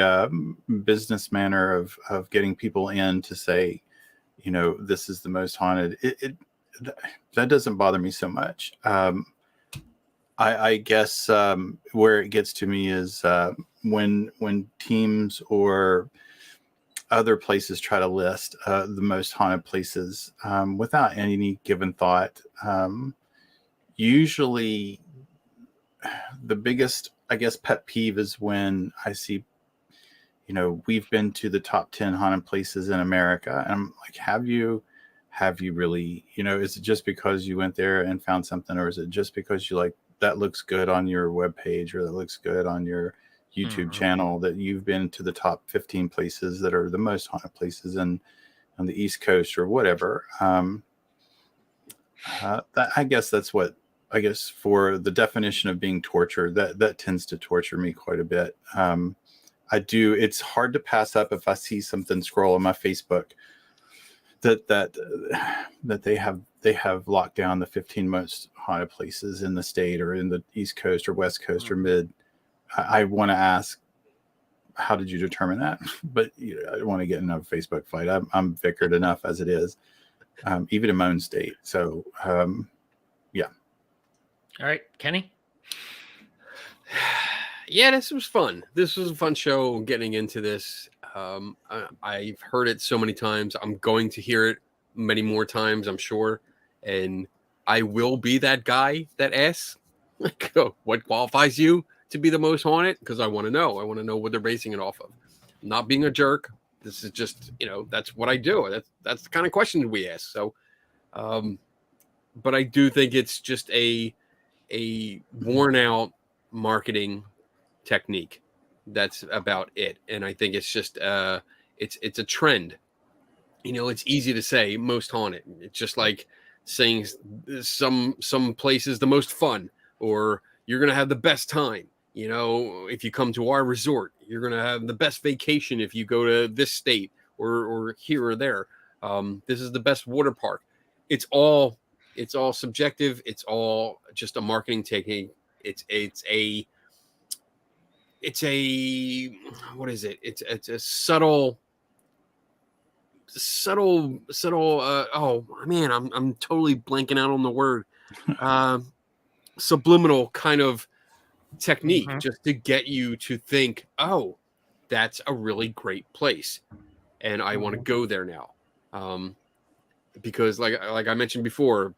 business manner of getting people in to say, this is the most haunted, that doesn't bother me so much. I guess where it gets to me is when teams or other places try to list the most haunted places without any given thought. Usually the biggest, I guess, pet peeve is when I see, we've been to the top 10 haunted places in America. And I'm like, have you really, is it just because you went there and found something, or is it just because you like that looks good on your webpage, or that looks good on your YouTube channel, that you've been to the top 15 places that are the most haunted places on the East Coast or whatever. I guess that's what, I guess for the definition of being tortured, that tends to torture me quite a bit. It's hard to pass up if I see something scroll on my Facebook that they have locked down the 15 most haunted places in the state, or in the East Coast or West Coast or mid. I want to ask, how did you determine that? But I don't want to get in a Facebook fight. I'm vickered enough as it is, even in my own state. So, yeah. All right, Kenny. Yeah, this was fun. This was a fun show getting into this. I've heard it so many times. I'm going to hear it many more times, I'm sure. And I will be that guy that asks, like, what qualifies you to be the most haunted? Because I want to know. I want to know what they're basing it off of. I'm not being a jerk. This is just, that's what I do. That's the kind of questions we ask. So, but I do think it's just a worn out marketing technique. That's about it. And I think it's just it's a trend. It's easy to say most haunted. It's just like saying some places the most fun, or you're gonna have the best time. If you come to our resort, you're gonna have the best vacation if you go to this state or here or there. This is the best water park. It's all subjective. It's all just a marketing technique. It's a what is it? It's a subtle. Oh man, I'm totally blanking out on the word. Subliminal kind of technique, just to get you to think, oh, that's a really great place, and I want to go there now. Because like I mentioned before,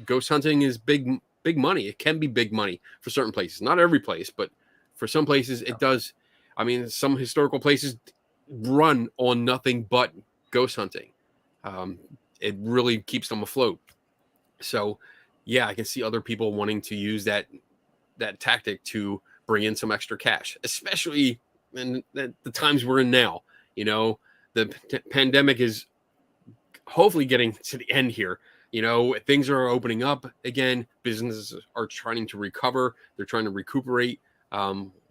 ghost hunting is big money. It can be big money for certain places. Not every place, but for some places it does. I mean, some historical places run on nothing but ghost hunting. It really keeps them afloat. So yeah, I can see other people wanting to use that tactic to bring in some extra cash, especially in the times we're in now. The pandemic is hopefully getting to the end here. Things are opening up again. Businesses are trying to recover. They're trying to recuperate.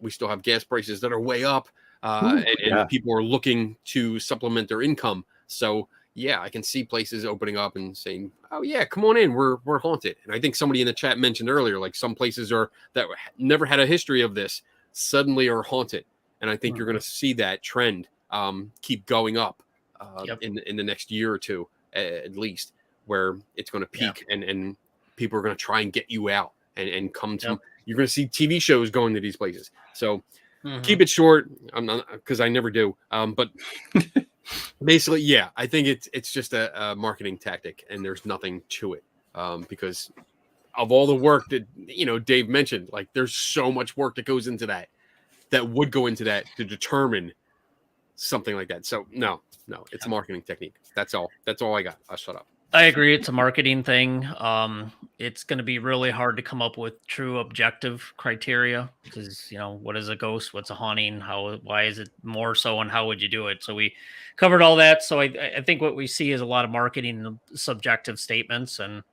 We still have gas prices that are way up, and people are looking to supplement their income. So yeah, I can see places opening up and saying, "Oh yeah, come on in. We're haunted." And I think somebody in the chat mentioned earlier, like some places that never had a history of this suddenly are haunted, and I think you're going to see that trend keep going up in the next year or two at least, where it's going to peak and people are going to try and get you out and come to. You're going to see TV shows going to these places. So keep it short. I'm not, because I never do. But basically, yeah, I think it's just a marketing tactic, and there's nothing to it, because of all the work that Dave mentioned. Like, there's so much work that goes into that would go into that to determine something like that. So no, it's a marketing technique. That's all I got. I'll shut up. I agree. It's a marketing thing. It's going to be really hard to come up with true objective criteria, because, what is a ghost? What's a haunting? Why is it more so, and how would you do it? So we covered all that. So I think what we see is a lot of marketing and subjective statements, and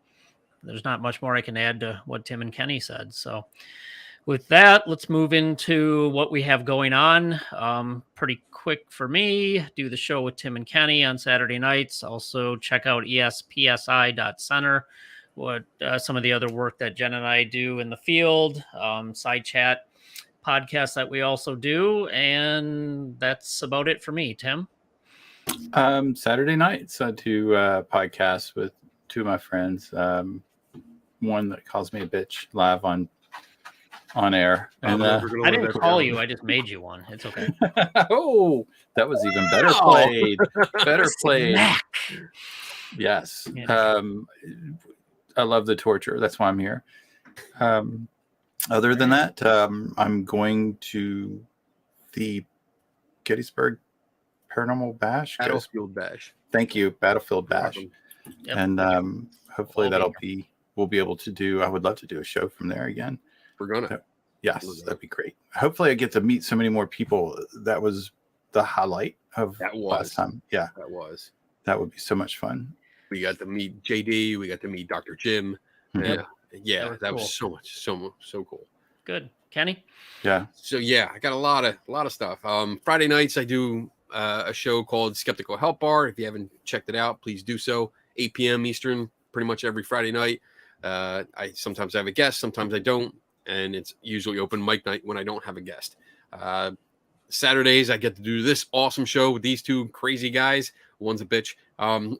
there's not much more I can add to what Tim and Kenny said. So with that, let's move into what we have going on. Pretty quick for me, do the show with Tim and Kenny on Saturday nights. Also check out espsi.center, what some of the other work that Jen and I do in the field, side chat podcast that we also do. And that's about it for me, Tim. Saturday nights, I do a podcast with two of my friends. One that calls me a bitch live on air, and I didn't call you. I just made you one. It's okay. Oh, that was even better played. Better played. Yes. I love the torture. That's why I'm here. Other than that, I'm going to the Gettysburg Paranormal Bash. Battlefield Bash. Thank you, Battlefield Bash. Yep. And hopefully that'll be. we'll be able to do. I would love to do a show from there again. We're gonna. Yes, that'd be great. Hopefully, I get to meet so many more people. That was the highlight of last time. Yeah, that would be so much fun. We got to meet JD. We got to meet Dr. Jim. Yep. That was so cool. Good. Kenny? Yeah. So I got a lot of stuff. Friday nights I do a show called Skeptical Help Bar. If you haven't checked it out, please do so. 8 p.m. Eastern, pretty much every Friday night. I sometimes have a guest, sometimes I don't, and it's usually open mic night when I don't have a guest. Saturdays I get to do this awesome show with these two crazy guys. One's a bitch. And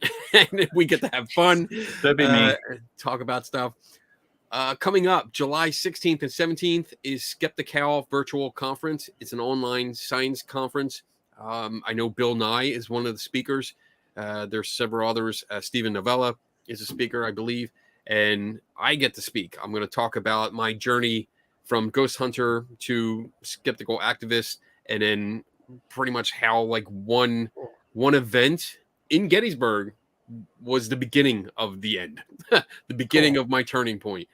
we get to have fun. That'd be me. Talk about stuff. Coming up, July 16th and 17th is Skeptical Virtual Conference. It's an online science conference. I know Bill Nye is one of the speakers. There's several others. Stephen Novella is a speaker, I believe. And I get to speak. I'm going to talk about my journey from ghost hunter to skeptical activist, and then pretty much how like one event in Gettysburg was the beginning of the end, the beginning of my turning point.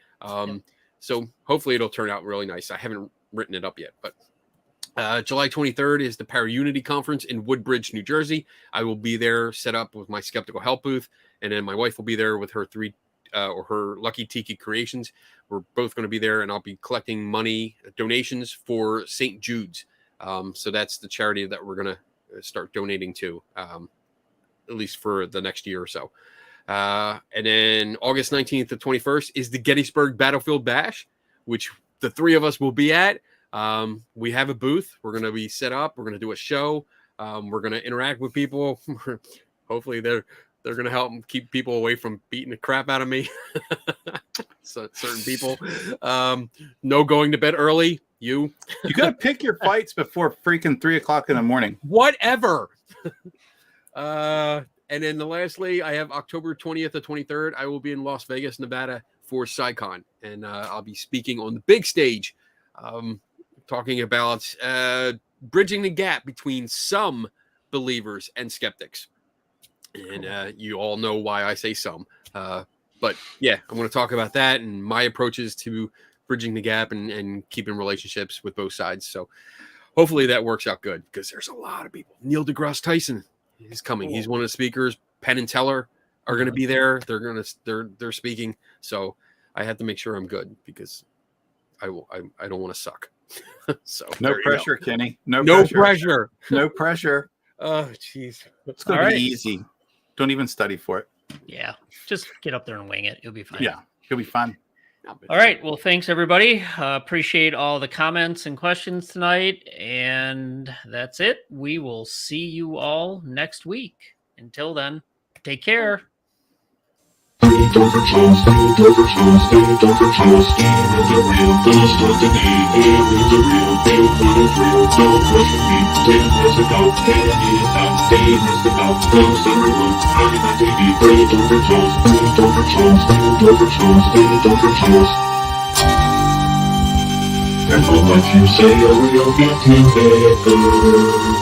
So hopefully it'll turn out really nice. I haven't written it up yet, but July 23rd is the Para-Unity Conference in Woodbridge, New Jersey. I will be there set up with my Skeptical Help booth, and then my wife will be there with her her Lucky Tiki Creations. We're both going to be there, and I'll be collecting money, donations for St. Jude's. So that's the charity that we're going to start donating to, at least for the next year or so. And then August 19th to 21st is the Gettysburg Battlefield Bash, which the three of us will be at. We have a booth. We're going to be set up. We're going to do a show. We're going to interact with people. Hopefully they're going to help keep people away from beating the crap out of me. So certain people, no going to bed early. You got to pick your fights before freaking 3 o'clock in the morning. Whatever. And then lastly, I have October 20th to 23rd. I will be in Las Vegas, Nevada for SciCon, and I'll be speaking on the big stage, talking about bridging the gap between some believers and skeptics. And you all know why I say some. But yeah, I'm going to talk about that and my approaches to bridging the gap and keeping relationships with both sides. So hopefully that works out good, because there's a lot of people. Neil deGrasse Tyson is coming. He's one of the speakers. Penn and Teller are going to be there. They're speaking. So I have to make sure I'm good, because I don't want to suck. So no pressure, Kenny. No pressure. No pressure. Oh, jeez. It's going to be easy. Don't even study for it. Yeah. Just get up there and wing it. You'll be fine. Yeah. It'll be fun. All right. Well, thanks, everybody. Appreciate all the comments and questions tonight. And that's it. We will see you all next week. Until then, take care. Don't forget, and all what you say, you'll get better.